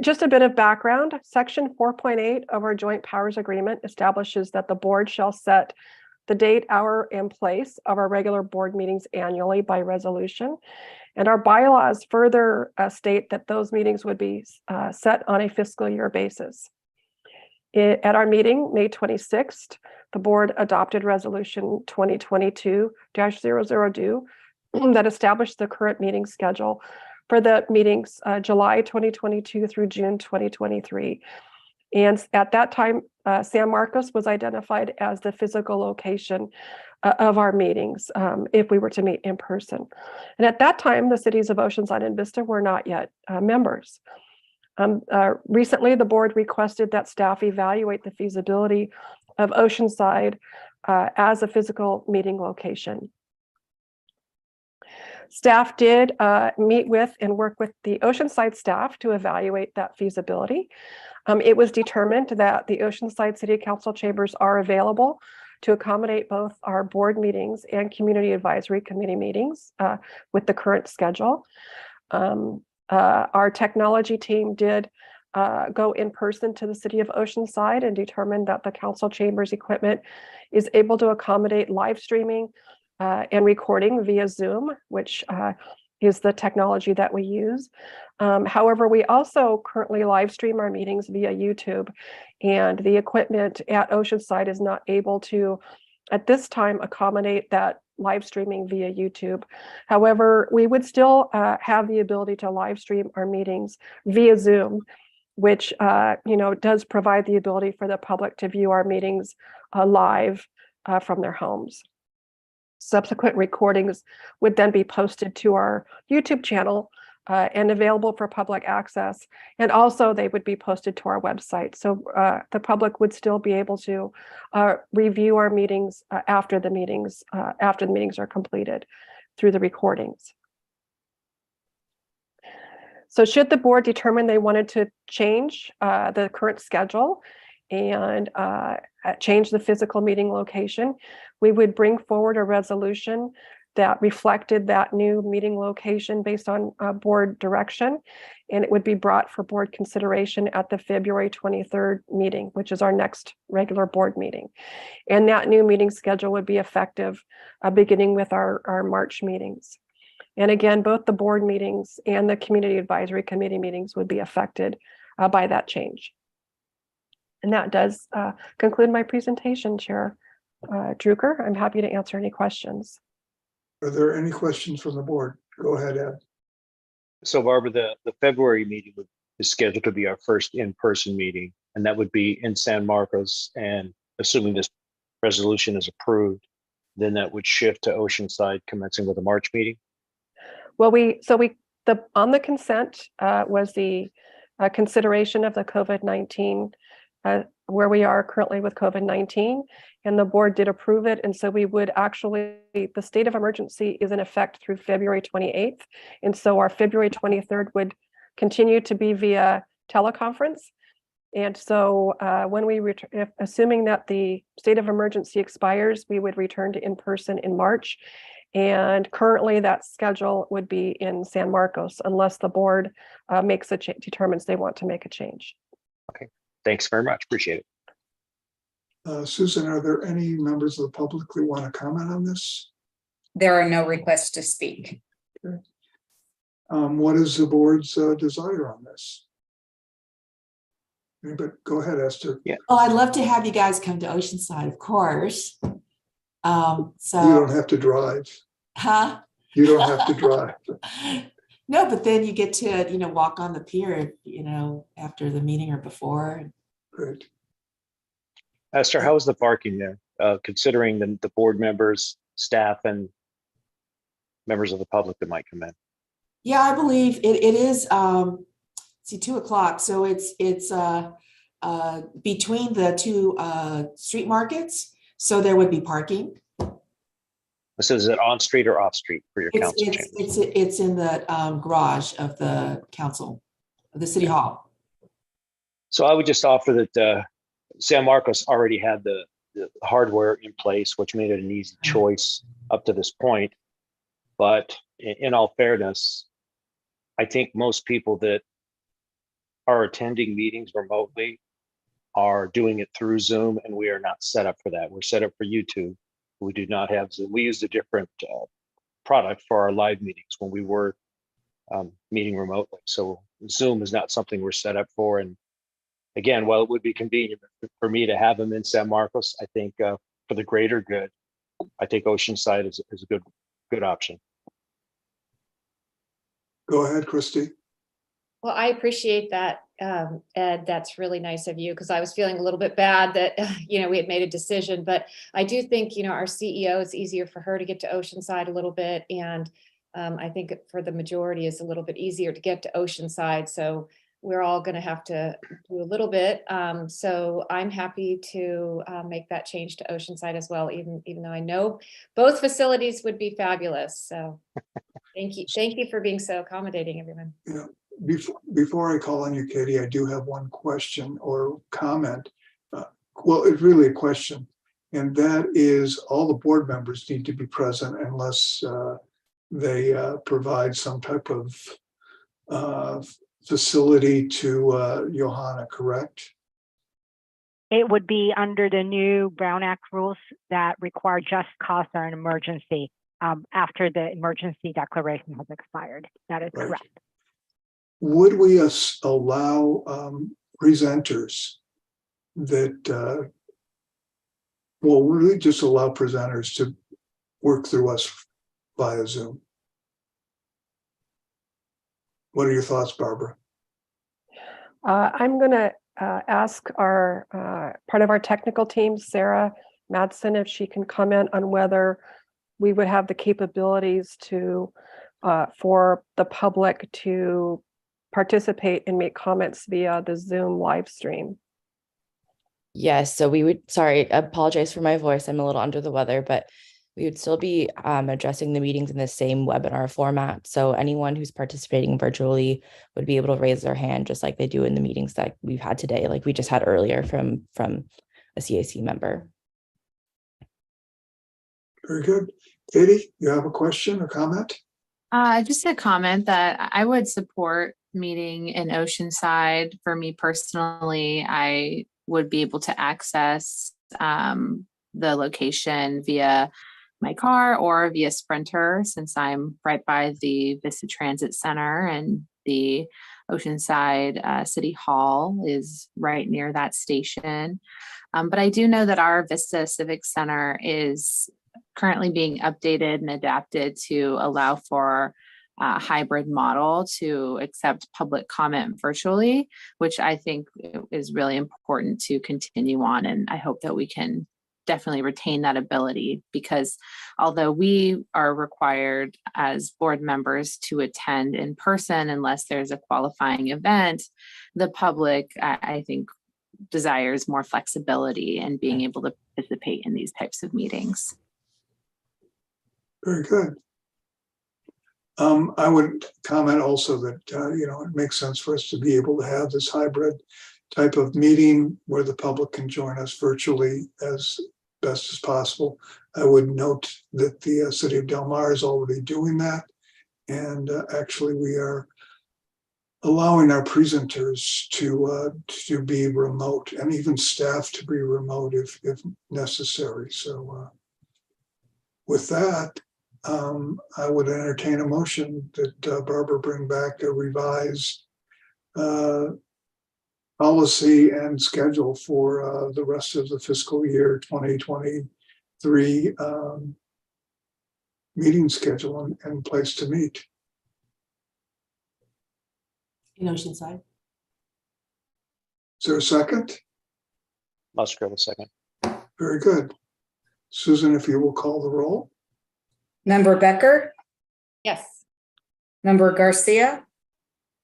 Just a bit of background, Section 4.8 of our Joint Powers Agreement establishes that the board shall set the date, hour, and place of our regular board meetings annually by resolution. And our bylaws further state that those meetings would be set on a fiscal year basis. At our meeting, May 26th, the board adopted resolution 2022-002 that established the current meeting schedule for the meetings July 2022 through June 2023. And at that time, San Marcos was identified as the physical location of our meetings if we were to meet in person. And at that time, the cities of Oceanside and Vista were not yet members. Recently, the board requested that staff evaluate the feasibility of Oceanside as a physical meeting location. Staff did meet with and work with the Oceanside staff to evaluate that feasibility. It was determined that the Oceanside City Council chambers are available to accommodate both our board meetings and community advisory committee meetings with the current schedule. Our technology team did go in person to the city of Oceanside and determined that the council chambers equipment is able to accommodate live streaming and recording via Zoom, which is the technology that we use. However, we also currently live stream our meetings via YouTube, and the equipment at Oceanside is not able to, at this time, accommodate that live streaming via YouTube. However, we would still have the ability to live stream our meetings via Zoom, which does provide the ability for the public to view our meetings live from their homes. Subsequent recordings would then be posted to our YouTube channel and available for public access. And also they would be posted to our website. So the public would still be able to review our meetings after the meetings are completed through the recordings. So should the board determine they wanted to change the current schedule and change the physical meeting location, we would bring forward a resolution that reflected that new meeting location based on board direction, and it would be brought for board consideration at the February 23rd meeting, which is our next regular board meeting. And that new meeting schedule would be effective beginning with our March meetings. And again, both the board meetings and the community advisory committee meetings would be affected by that change. And that does conclude my presentation, Chair Drucker. I'm happy to answer any questions. Are there any questions from the board? Go ahead, Ed. So Barbara, the February meeting is scheduled to be our first in-person meeting, and that would be in San Marcos. And assuming this resolution is approved, then that would shift to Oceanside, commencing with a March meeting. Well, on the consent was the consideration of the COVID-19, where we are currently with COVID-19, and the board did approve it. And so we would actually, the state of emergency is in effect through February 28th. And so our February 23rd would continue to be via teleconference. And so when assuming that the state of emergency expires, we would return to in-person in March. And currently that schedule would be in San Marcos unless the board determines they want to make a change. Okay, thanks very much. Appreciate it. Susan, are there any members of the public who want to comment on this? There are no requests to speak. Okay. What is the board's desire on this? Anybody? Go ahead, Esther. Yeah. Oh, I'd love to have you guys come to Oceanside, of course. So You don't have to drive. Huh? You don't have to drive. No, but then you get to, walk on the pier, after the meeting or before. Great. Esther, how is the parking there? Considering the board members, staff, and members of the public that might come in? Yeah, I believe it is, 2:00. So it's between the two street markets. So there would be parking. So is it on street or off street for your council chambers? It's in the garage of the council, of the city hall. So I would just offer that San Marcos already had the hardware in place, which made it an easy choice up to this point. But in all fairness, I think most people that are attending meetings remotely are doing it through Zoom, and we are not set up for that. We're set up for YouTube. We do not have Zoom. We used a different product for our live meetings when we were meeting remotely. So Zoom is not something we're set up for. And again, while it would be convenient for me to have them in San Marcos, I think for the greater good, I think Oceanside is a good option. Go ahead, Christy. Well, I appreciate that, Ed. That's really nice of you, because I was feeling a little bit bad that, we had made a decision. But I do think, our CEO, it's easier for her to get to Oceanside a little bit. And I think for the majority, it's a little bit easier to get to Oceanside. So we're all going to have to do a little bit. So I'm happy to make that change to Oceanside as well, even though I know both facilities would be fabulous. So thank you. Thank you for being so accommodating, everyone. Yeah. Before I call on you, Katie, I do have one question or comment. Well, it's really a question, and that is all the board members need to be present unless they provide some type of facility to Johanna, correct? It would be under the new Brown Act rules that require just cause or an emergency after the emergency declaration has expired. That is Right. correct. Would we allow presenters that, would we just allow presenters to work through us via Zoom? What are your thoughts, Barbara? I'm going to ask our part of our technical team, Sarah Madsen, if she can comment on whether we would have the capabilities to for the public to participate and make comments via the Zoom live stream. Yes, so we would, sorry, I apologize for my voice. I'm a little under the weather, but we would still be addressing the meetings in the same webinar format. So anyone who's participating virtually would be able to raise their hand just like they do in the meetings that we've had today, like we just had earlier from a CAC member. Very good. Katie, you have a question or comment? Just a comment that I would support meeting in Oceanside. For me personally, I would be able to access the location via my car or via Sprinter, since I'm right by the Vista Transit Center, and the Oceanside City Hall is right near that station. But I do know that our Vista Civic Center is currently being updated and adapted to allow for a hybrid model to accept public comment virtually, which I think is really important to continue on. And I hope that we can definitely retain that ability, because although we are required as board members to attend in person unless there's a qualifying event, the public, I think, desires more flexibility in being able to participate in these types of meetings. Very good. I would comment also that, it makes sense for us to be able to have this hybrid type of meeting where the public can join us virtually as best as possible. I would note that the city of Del Mar is already doing that. And actually we are allowing our presenters to be remote, and even staff to be remote if necessary. So with that, I would entertain a motion that Barbara bring back a revised policy and schedule for the rest of the fiscal year 2023 meeting schedule and place to meet. In Oceanside. Is there a second? Musgrove, a second. Very good. Susan, if you will call the roll. Member Becker, Yes. Member Garcia,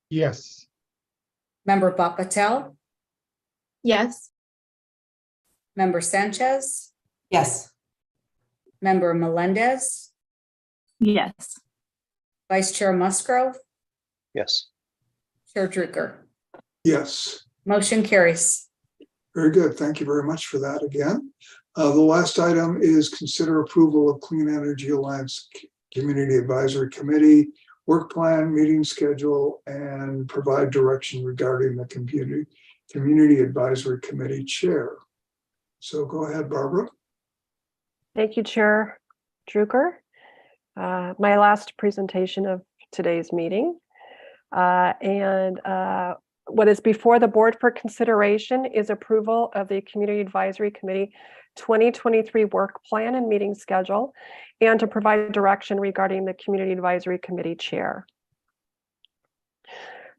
Yes. Member Patel, Yes. Member Sanchez, Yes. Member Melendez, Yes. Vice Chair Musgrove, Yes. Chair Drucker. Yes. Motion carries. Very good. Thank you very much for that again. The last item is consider approval of Clean Energy Alliance Community Advisory Committee work plan, meeting schedule, and provide direction regarding the Community Advisory Committee chair. So go ahead, Barbara. Thank you, Chair Drucker. My last presentation of today's meeting. what is before the board for consideration is approval of the Community Advisory Committee 2023 work plan and meeting schedule, and to provide direction regarding the Community Advisory Committee chair.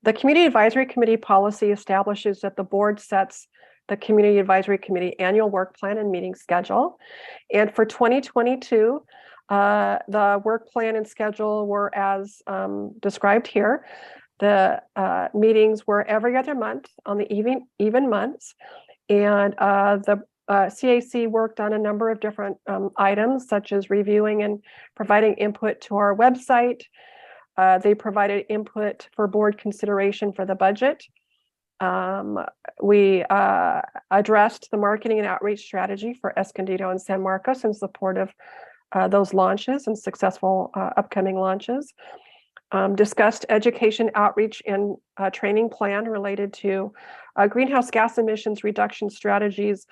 The Community Advisory Committee policy establishes that the board sets the Community Advisory Committee annual work plan and meeting schedule. And for 2022, the work plan and schedule were as described here. The meetings were every other month on the even months. And the CAC worked on a number of different items, such as reviewing and providing input to our website. They provided input for board consideration for the budget. We addressed the marketing and outreach strategy for Escondido and San Marcos in support of those launches and successful upcoming launches. Discussed education, outreach, and training plan related to greenhouse gas emissions reduction strategies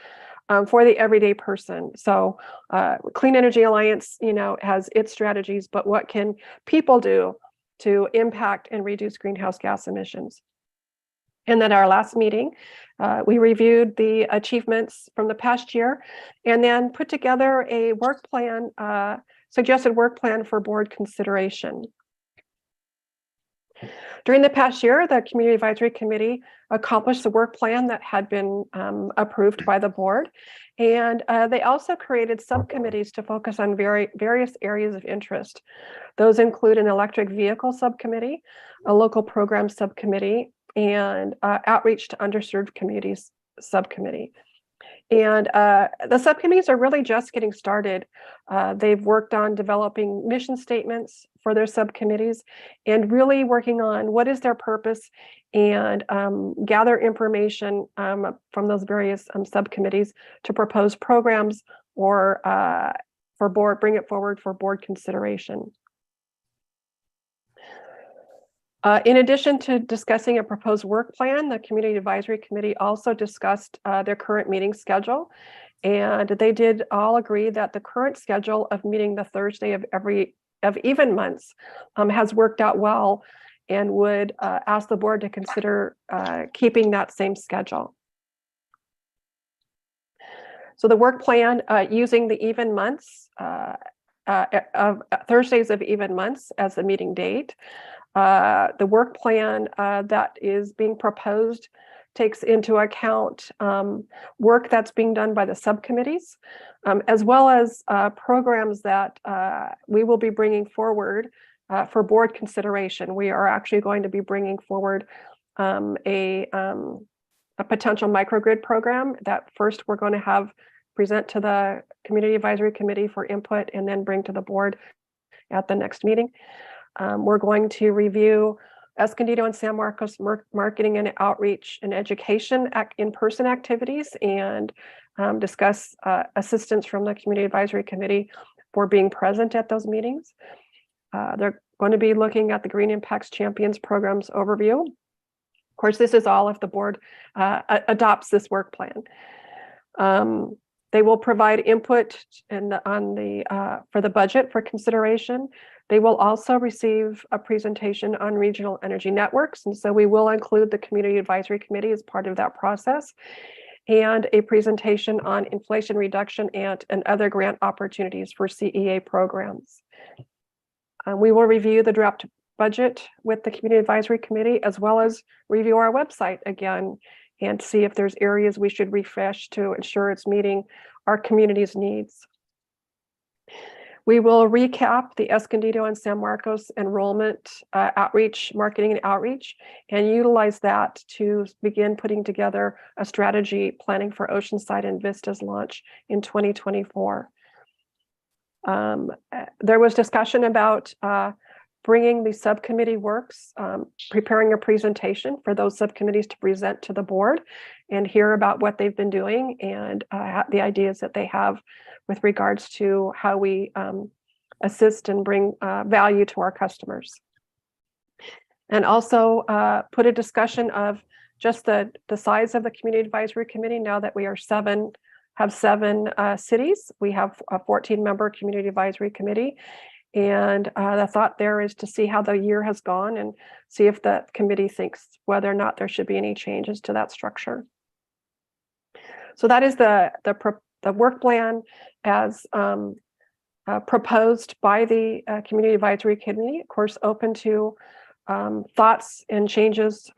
for the everyday person. So Clean Energy Alliance, has its strategies, but what can people do to impact and reduce greenhouse gas emissions? And then our last meeting, we reviewed the achievements from the past year and then put together a work plan, suggested work plan for board consideration. During the past year, the Community Advisory Committee accomplished the work plan that had been approved by the board. And they also created subcommittees to focus on various areas of interest. Those include an electric vehicle subcommittee, a local program subcommittee, and outreach to underserved communities subcommittee. And the subcommittees are really just getting started. They've worked on developing mission statements for their subcommittees and really working on what is their purpose and gather information from those various subcommittees to propose programs or bring it forward for board consideration. In addition to discussing a proposed work plan, the Community Advisory Committee also discussed their current meeting schedule. And they did all agree that the current schedule of meeting the Thursday of even months has worked out well and would ask the board to consider keeping that same schedule. So the work plan using the even months, of Thursdays of even months as the meeting date. The work plan that is being proposed takes into account work that's being done by the subcommittees, as well as programs that we will be bringing forward for board consideration. We are actually going to be bringing forward a potential microgrid program that first we're going to have present to the Community Advisory Committee for input and then bring to the board at the next meeting. We're going to review Escondido and San Marcos marketing and outreach and education in-person activities and discuss assistance from the Community Advisory Committee for being present at those meetings. They're going to be looking at the Green Impacts Champions programs overview. Of course, this is all if the board adopts this work plan. They will provide input for the budget for consideration. They will also receive a presentation on regional energy networks. And so we will include the Community Advisory Committee as part of that process, and a presentation on inflation reduction and other grant opportunities for CEA programs. We will review the draft budget with the Community Advisory Committee, as well as review our website again and see if there's areas we should refresh to ensure it's meeting our community's needs. We will recap the Escondido and San Marcos enrollment marketing and outreach, and utilize that to begin putting together a strategy planning for Oceanside and Vista's launch in 2024. There was discussion about bringing the subcommittee works, preparing a presentation for those subcommittees to present to the board and hear about what they've been doing and the ideas that they have with regards to how we assist and bring value to our customers. And also put a discussion of just the size of the Community Advisory Committee. Now that we are have seven cities, we have a 14-member Community Advisory Committee. And the thought there is to see how the year has gone and see if the committee thinks whether or not there should be any changes to that structure. So that is the work plan as proposed by the Community Advisory Committee, of course, open to thoughts and changes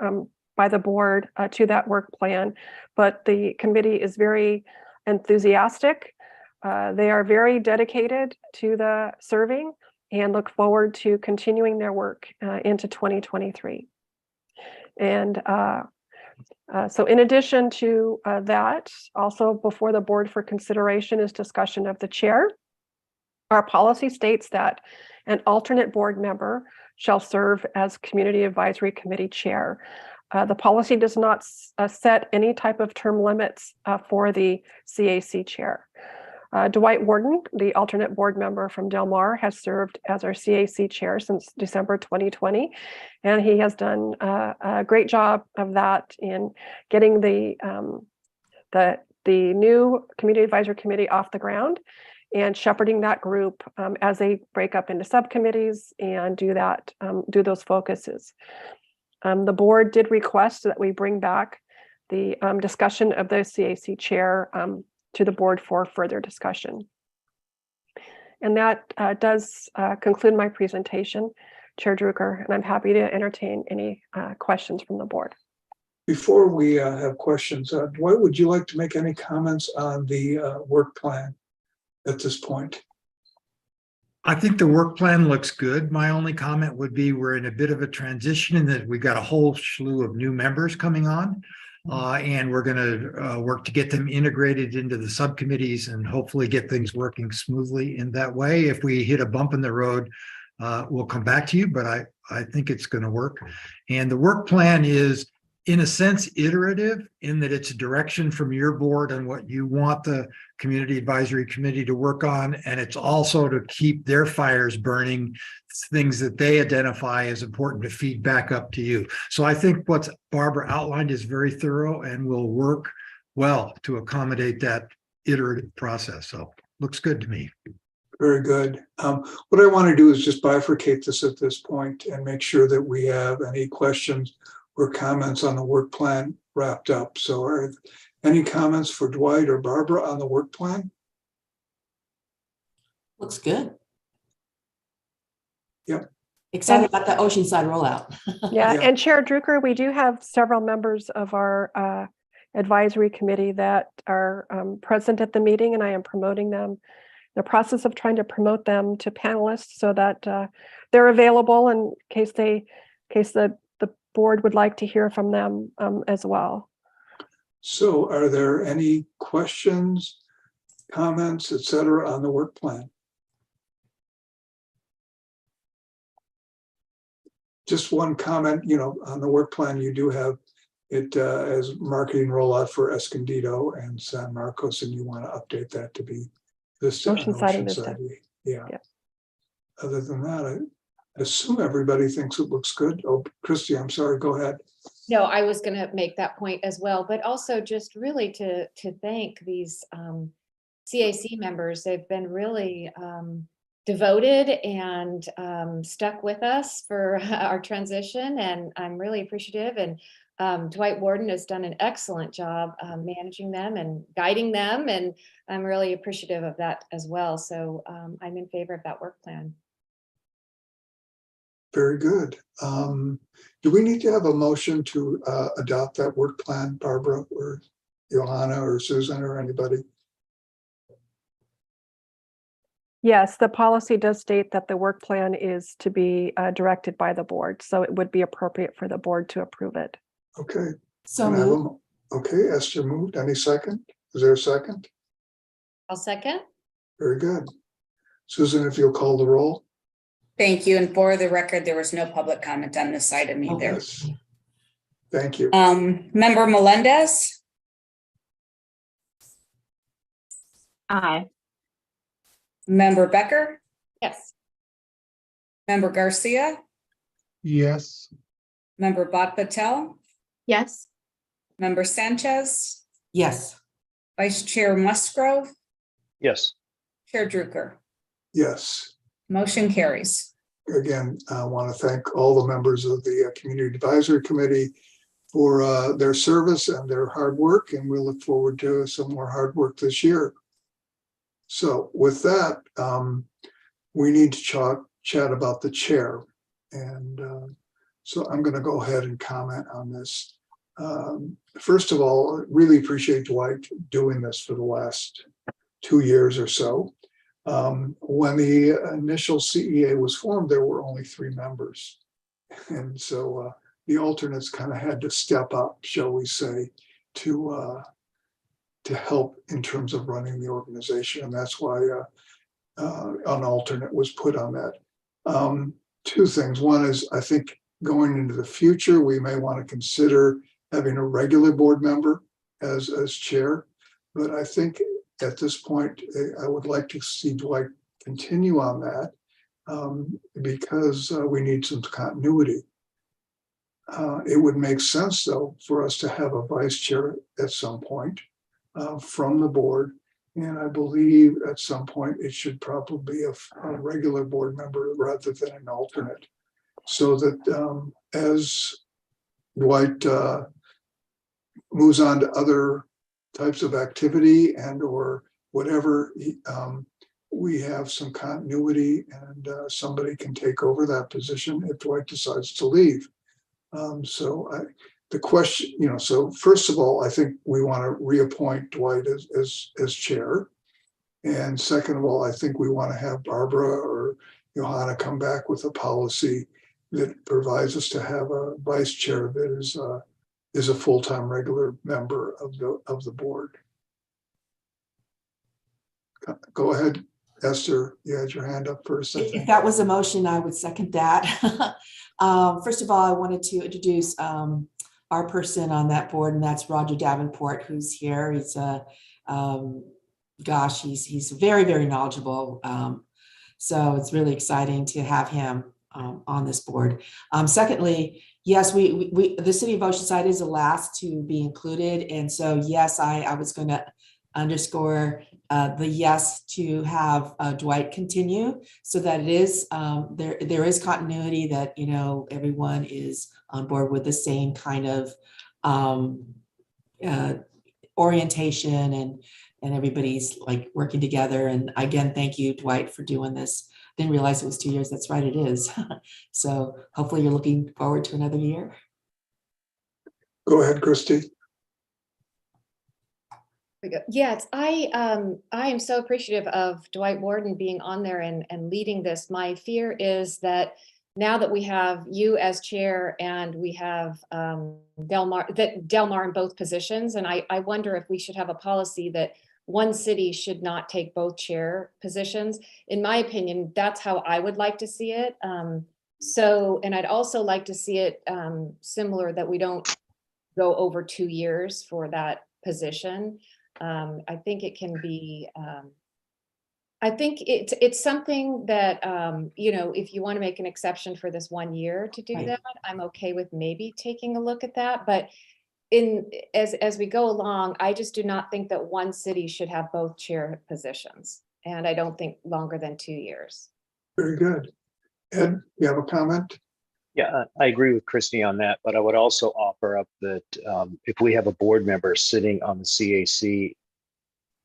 by the board to that work plan. But the committee is very enthusiastic. They are very dedicated to the serving and look forward to continuing their work into 2023. And so in addition to that, also before the board for consideration is discussion of the chair. Our policy states that an alternate board member shall serve as Community Advisory Committee chair. The policy does not set any type of term limits for the CAC chair. Dwight Warden, the alternate board member from Del Mar, has served as our CAC chair since December 2020, and he has done a great job of that in getting the new Community Advisory Committee off the ground and shepherding that group as they break up into subcommittees and do those focuses. The board did request that we bring back the discussion of the CAC chair to the board for further discussion. And that does conclude my presentation, Chair Drucker, and I'm happy to entertain any questions from the board. Before we have questions, Dwight, would you like to make any comments on the work plan at this point? I think the work plan looks good. My only comment would be we're in a bit of a transition in that we got a whole slew of new members coming on. And we're going to work to get them integrated into the subcommittees and hopefully get things working smoothly in that way. If we hit a bump in the road, we'll come back to you, but I think it's going to work. And the work plan is, in a sense, iterative in that it's a direction from your board on what you want the Community Advisory Committee to work on. And it's also to keep their fires burning, things that they identify as important to feed back up to you. So I think what Barbara outlined is very thorough and will work well to accommodate that iterative process. So looks good to me. Very good. What I want to do is just bifurcate this at this point and make sure that we have any questions or comments on the work plan wrapped up. So are any comments for Dwight or Barbara on the work plan? Looks good. Yep. Excited about the Oceanside rollout. Yeah, Yeah. and Chair Drucker, we do have several members of our advisory committee that are present at the meeting, and I am promoting them. The process of trying to promote them to panelists so that they're available in case the board would like to hear from them as well. So are there any questions, comments, et cetera, on the work plan? Just one comment, on the work plan, you do have it as marketing rollout for Escondido and San Marcos, and you want to update that to be this Oceanside and Vista. Yeah. Yeah. Other than that, I assume everybody thinks it looks good. Oh, Christy, I'm sorry, go ahead. No, I was going to make that point as well, but also just really to thank these CAC members. They've been really devoted and stuck with us for our transition, and I'm really appreciative. And Dwight Warden has done an excellent job managing them and guiding them, and I'm really appreciative of that as well. So I'm in favor of that work plan. Very good. Do we need to have a motion to adopt that work plan, Barbara or Johanna or Susan or anybody? Yes, the policy does state that the work plan is to be directed by the board, so it would be appropriate for the board to approve it. Okay. So Can I have moved. okay, Esther moved. Any second? Is there a second? I'll second. Very good. Susan, if you'll call the roll. Thank you. And for the record, there was no public comment on this item either. Yes. Thank you. Member Melendez, Aye. Member Becker, Yes. Member Garcia, Yes. Member Bhat Patel, Yes. Member Sanchez, Yes. Vice Chair Musgrove, Yes. Chair Drucker. Yes. Motion carries. Again, I want to thank all the members of the Community Advisory Committee for their service and their hard work, and we look forward to some more hard work this year. So with that, we need to chat about the chair. And so I'm going to go ahead and comment on this. First of all, I really appreciate Dwight doing this for the last 2 years or so. When the initial CEA was formed, there were only 3 members. And so the alternates kind of had to step up, shall we say, to help in terms of running the organization. And that's why an alternate was put on that. 2 things. One is, I think going into the future, we may want to consider having a regular board member as chair. But I think at this point, I would like to see Dwight continue on that because we need some continuity. It would make sense, though, for us to have a vice chair at some point from the board. And I believe at some point it should probably be a regular board member rather than an alternate. So that as Dwight moves on to other types of activity and or whatever, we have some continuity and somebody can take over that position if Dwight decides to leave. The question, so first of all, I think we want to reappoint Dwight as chair. And second of all, I think we want to have Barbara or Johanna come back with a policy that provides us to have a vice chair that is a full-time regular member of the board. Go ahead, Esther. You had your hand up first. If that was a motion, I would second that. First of all, I wanted to introduce our person on that board, and that's Roger Davenport, who's here. He's he's very, very knowledgeable. So it's really exciting to have him on this board. Secondly, yes, the city of Oceanside is the last to be included. And so, yes, I was going to underscore the yes to have Dwight continue so that it is, there is continuity, that, everyone is on board with the same kind of orientation and everybody's like working together. And again, thank you, Dwight, for doing this. Didn't realize it was 2 years. That's right, it is. So hopefully you're looking forward to another year. Go ahead, Christy. Yes, I am so appreciative of Dwight Warden being on there and leading this. My fear is that now that we have you as chair and we have Delmar in both positions, and I wonder if we should have a policy that one city should not take both chair positions. In my opinion, that's how I would like to see it. And I'd also like to see it similar, that we don't go over 2 years for that position. I think it can be, I think it's something that, if you want to make an exception for this 1 year to do that, I'm okay with maybe taking a look at that. But as we go along, I just do not think that one city should have both chair positions. And I don't think longer than 2 years. Very good. Ed, you have a comment? Yeah, I agree with Christy on that, but I would also offer up that if we have a board member sitting on the CAC,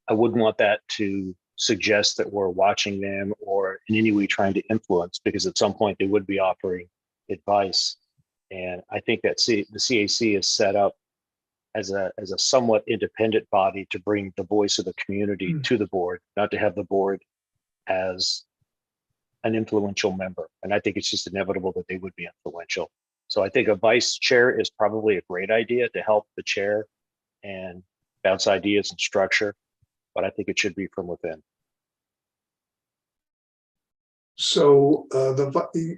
I wouldn't want that to suggest that we're watching them or in any way trying to influence, because at some point they would be offering advice. And I think that the CAC is set up as a somewhat independent body to bring the voice of the community to the board, not to have the board as an influential member. And I think it's just inevitable that they would be influential. So I think a vice chair is probably a great idea to help the chair and bounce ideas and structure, but I think it should be from within. So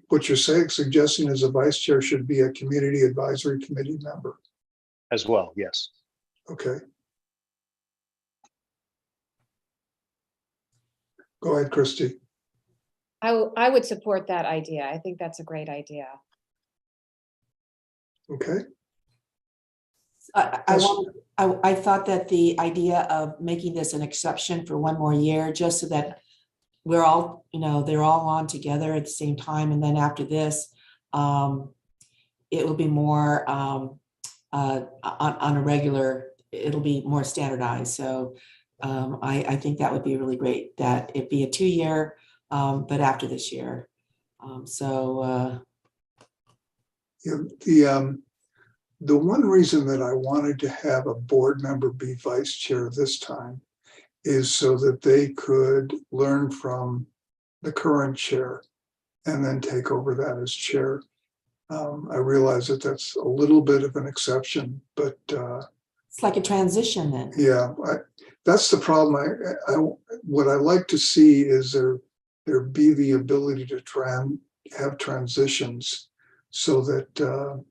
what you're suggesting is a vice chair should be a community advisory committee member. As well, yes. Okay. Go ahead, Christy. I would support that idea. I think that's a great idea. Okay. I thought that the idea of making this an exception for 1 more year, just so that we're all, they're all on together at the same time. And then after this, it will be more on a regular, it'll be more standardized. So I think that would be really great, that it be a 2-year, but after this year. Yeah, the one reason that I wanted to have a board member be vice chair this time is so that they could learn from the current chair and then take over that as chair. I realize that that's a little bit of an exception, but it's like a transition then. yeah, that's the problem. What I like to see is there be the ability to have transitions so that the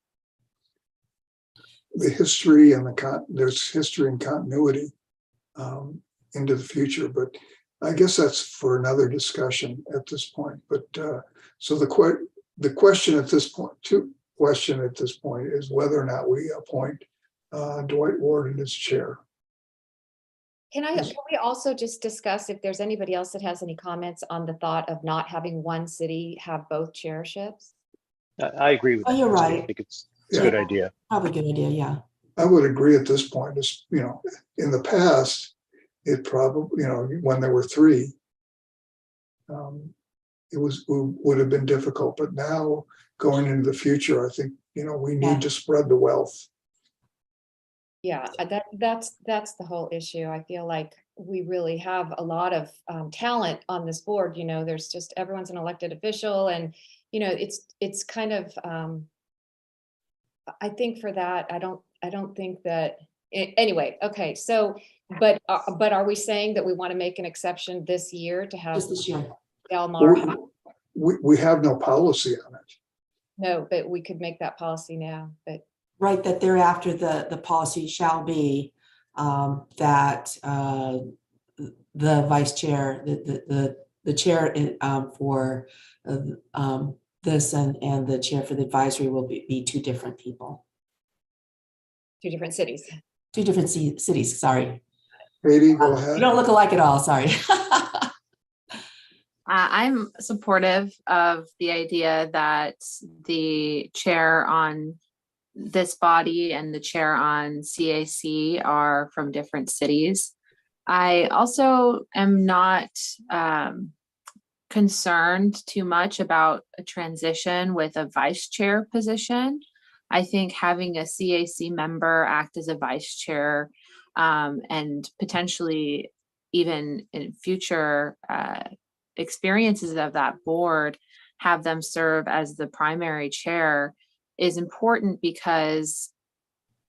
history and there's history and continuity into the future. But I guess that's for another discussion at this point. But so the question at this point is whether or not we appoint Dwight Warden as chair. Can we also just discuss if there's anybody else that has any comments on the thought of not having one city have both chairships? I agree with that. You're I right. think it's a good idea. Probably a good idea, yeah. I would agree at this point. In the past, it probably, when there were 3, it would have been difficult. But now, going into the future, I think we need to spread the wealth. Yeah, that's the whole issue. I feel like we really have a lot of talent on this board. There's just, everyone's an elected official, and it's kind of. I think for that, I don't think that. Anyway, okay. So, but are we saying that we want to make an exception this year to have Just this year. Del Mar? We have no policy on it. No, but we could make that policy now. But Right, that thereafter the policy shall be that the vice chair, the chair for this and the chair for the advisory will be 2 different people. 2 different cities. 2 different cities, sorry. Katie, go ahead. You don't look alike at all, sorry. I'm supportive of the idea that the chair on this body and the chair on CAC are from different cities. I also am not concerned too much about a transition with a vice chair position. I think having a CAC member act as a vice chair and potentially even in future experiences of that board, have them serve as the primary chair is important, because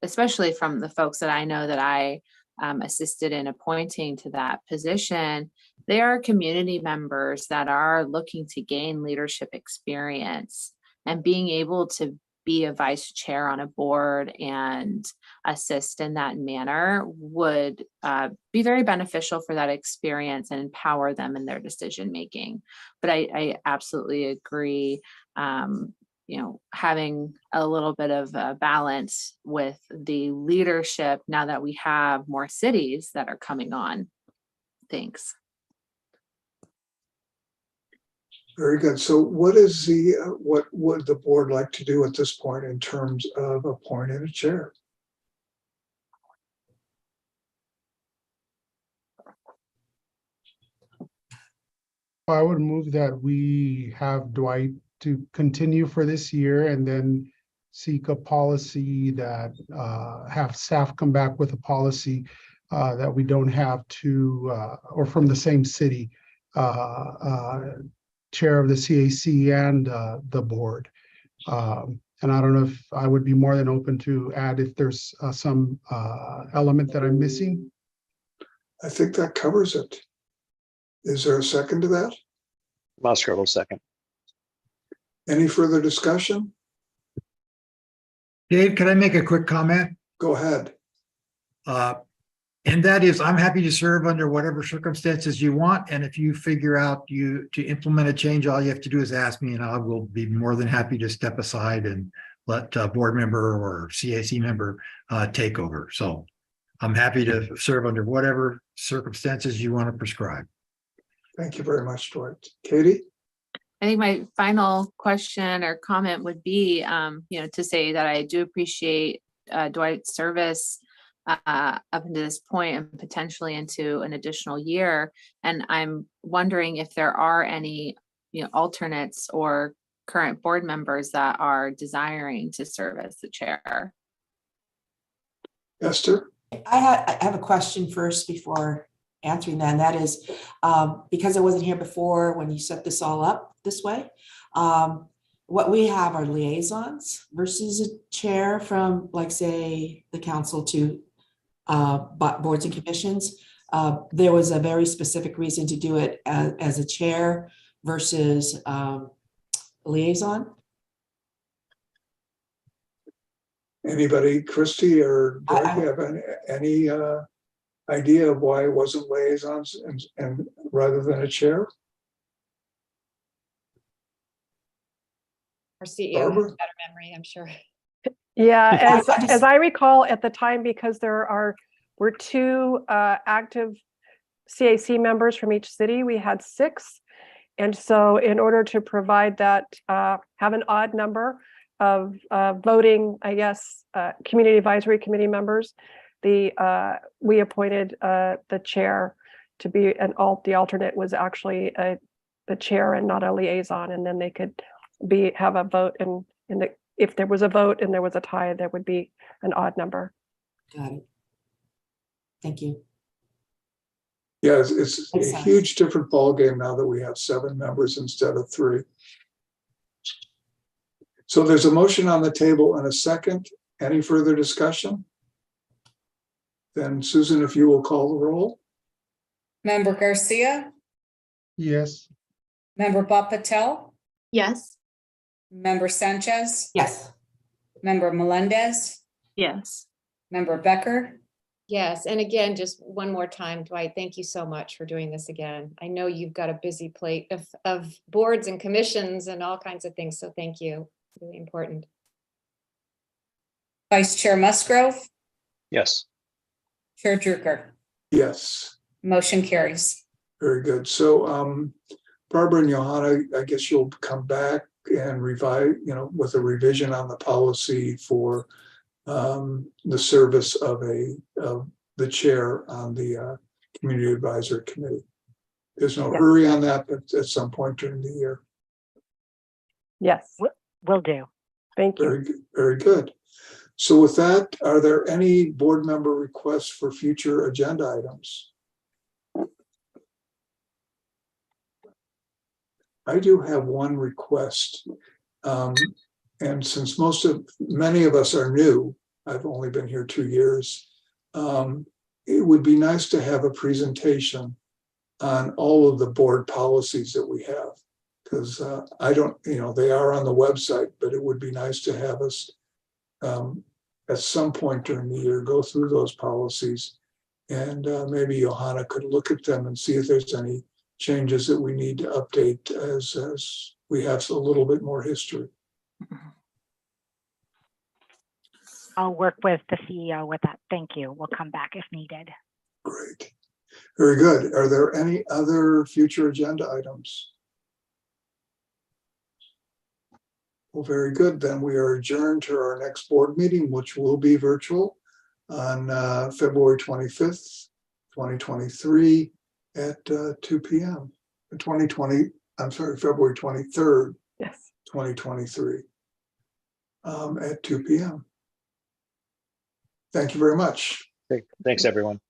especially from the folks that I know that I assisted in appointing to that position, they are community members that are looking to gain leadership experience, and being able to be a vice chair on a board and assist in that manner would be very beneficial for that experience and empower them in their decision making. But I absolutely agree. Having a little bit of a balance with the leadership now that we have more cities that are coming on. Thanks. Very good. So what would the board like to do at this point in terms of appointing a chair? I would move that we have Dwight to continue for this year and then seek a policy that have staff come back with a policy that we don't have to, or from the same city, chair of the CAC and the board. And I don't know if I would be more than open to add if there's some element that I'm missing. I think that covers it. Is there a second to that? Musgrove will second. Any further discussion? Dave, can I make a quick comment? Go ahead. And that is, I'm happy to serve under whatever circumstances you want. And if you figure out to implement a change, all you have to do is ask me, and I will be more than happy to step aside and let a board member or CAC member take over. So I'm happy to serve under whatever circumstances you want to prescribe. Thank you very much, Dwight. Katie? I think my final question or comment would be, to say that I do appreciate Dwight's service up until this point and potentially into an additional year. And I'm wondering if there are any, alternates or current board members that are desiring to serve as the chair. Esther? I have a question first before answering that, and that is, because I wasn't here before when you set this all up this way, what we have are liaisons versus a chair from, like, say, the council to boards and commissions. There was a very specific reason to do it as a chair versus liaison. Anybody, Christy or Dwight, have any idea of why it wasn't liaisons and rather than a chair? Our CEO has Barbara? better memory, I'm sure. Yeah, I as I recall at the time, because were two active CAC members from each city, we had 6. And so in order to provide that, have an odd number of voting, I guess, community advisory committee members, we appointed the chair to be the alternate was actually the chair and not a liaison, and then they could have a vote, and if there was a vote and there was a tie, there would be an odd number. Got it. Thank you. Yeah, it's a Makes sense. huge different ballgame now that we have 7 members instead of 3. So there's a motion on the table and a second. Any further discussion? Then Susan, if you will call the roll. Member Garcia, Yes. Member Bob Patel, Yes. Member Sanchez, Yes. Member Melendez, Yes. Member Becker. Yes, and again, just one more time, Dwight, thank you so much for doing this again. I know you've got a busy plate of boards and commissions and all kinds of things, so thank you. Really important. Vice Chair Musgrove, Yes. Chair Druker. Yes, Motion carries. very good. So Barbara and Johanna, I guess you'll come back and revise, with a revision on the policy for the service of the chair on the community advisory committee. There's no hurry on that, but at some point during the year. Yes, Will do. thank you. Very good, very good. So with that, are there any board member requests for future agenda items? I do have one request. And since many of us are new, I've only been here 2 years, it would be nice to have a presentation on all of the board policies that we have. Because I don't, they are on the website, but it would be nice to have us at some point during the year go through those policies. And maybe Johanna could look at them and see if there's any changes that we need to update as we have a little bit more history. I'll work with the CEO with that. Thank you. We'll come back if needed. Great. Very good. Are there any other future agenda items? Well, very good. Then we are adjourned to our next board meeting, which will be virtual on February 25th, 2023 at 2 p.m. February 23rd, Yes. 2023 at 2 p.m. Thank you very much. Thanks, everyone.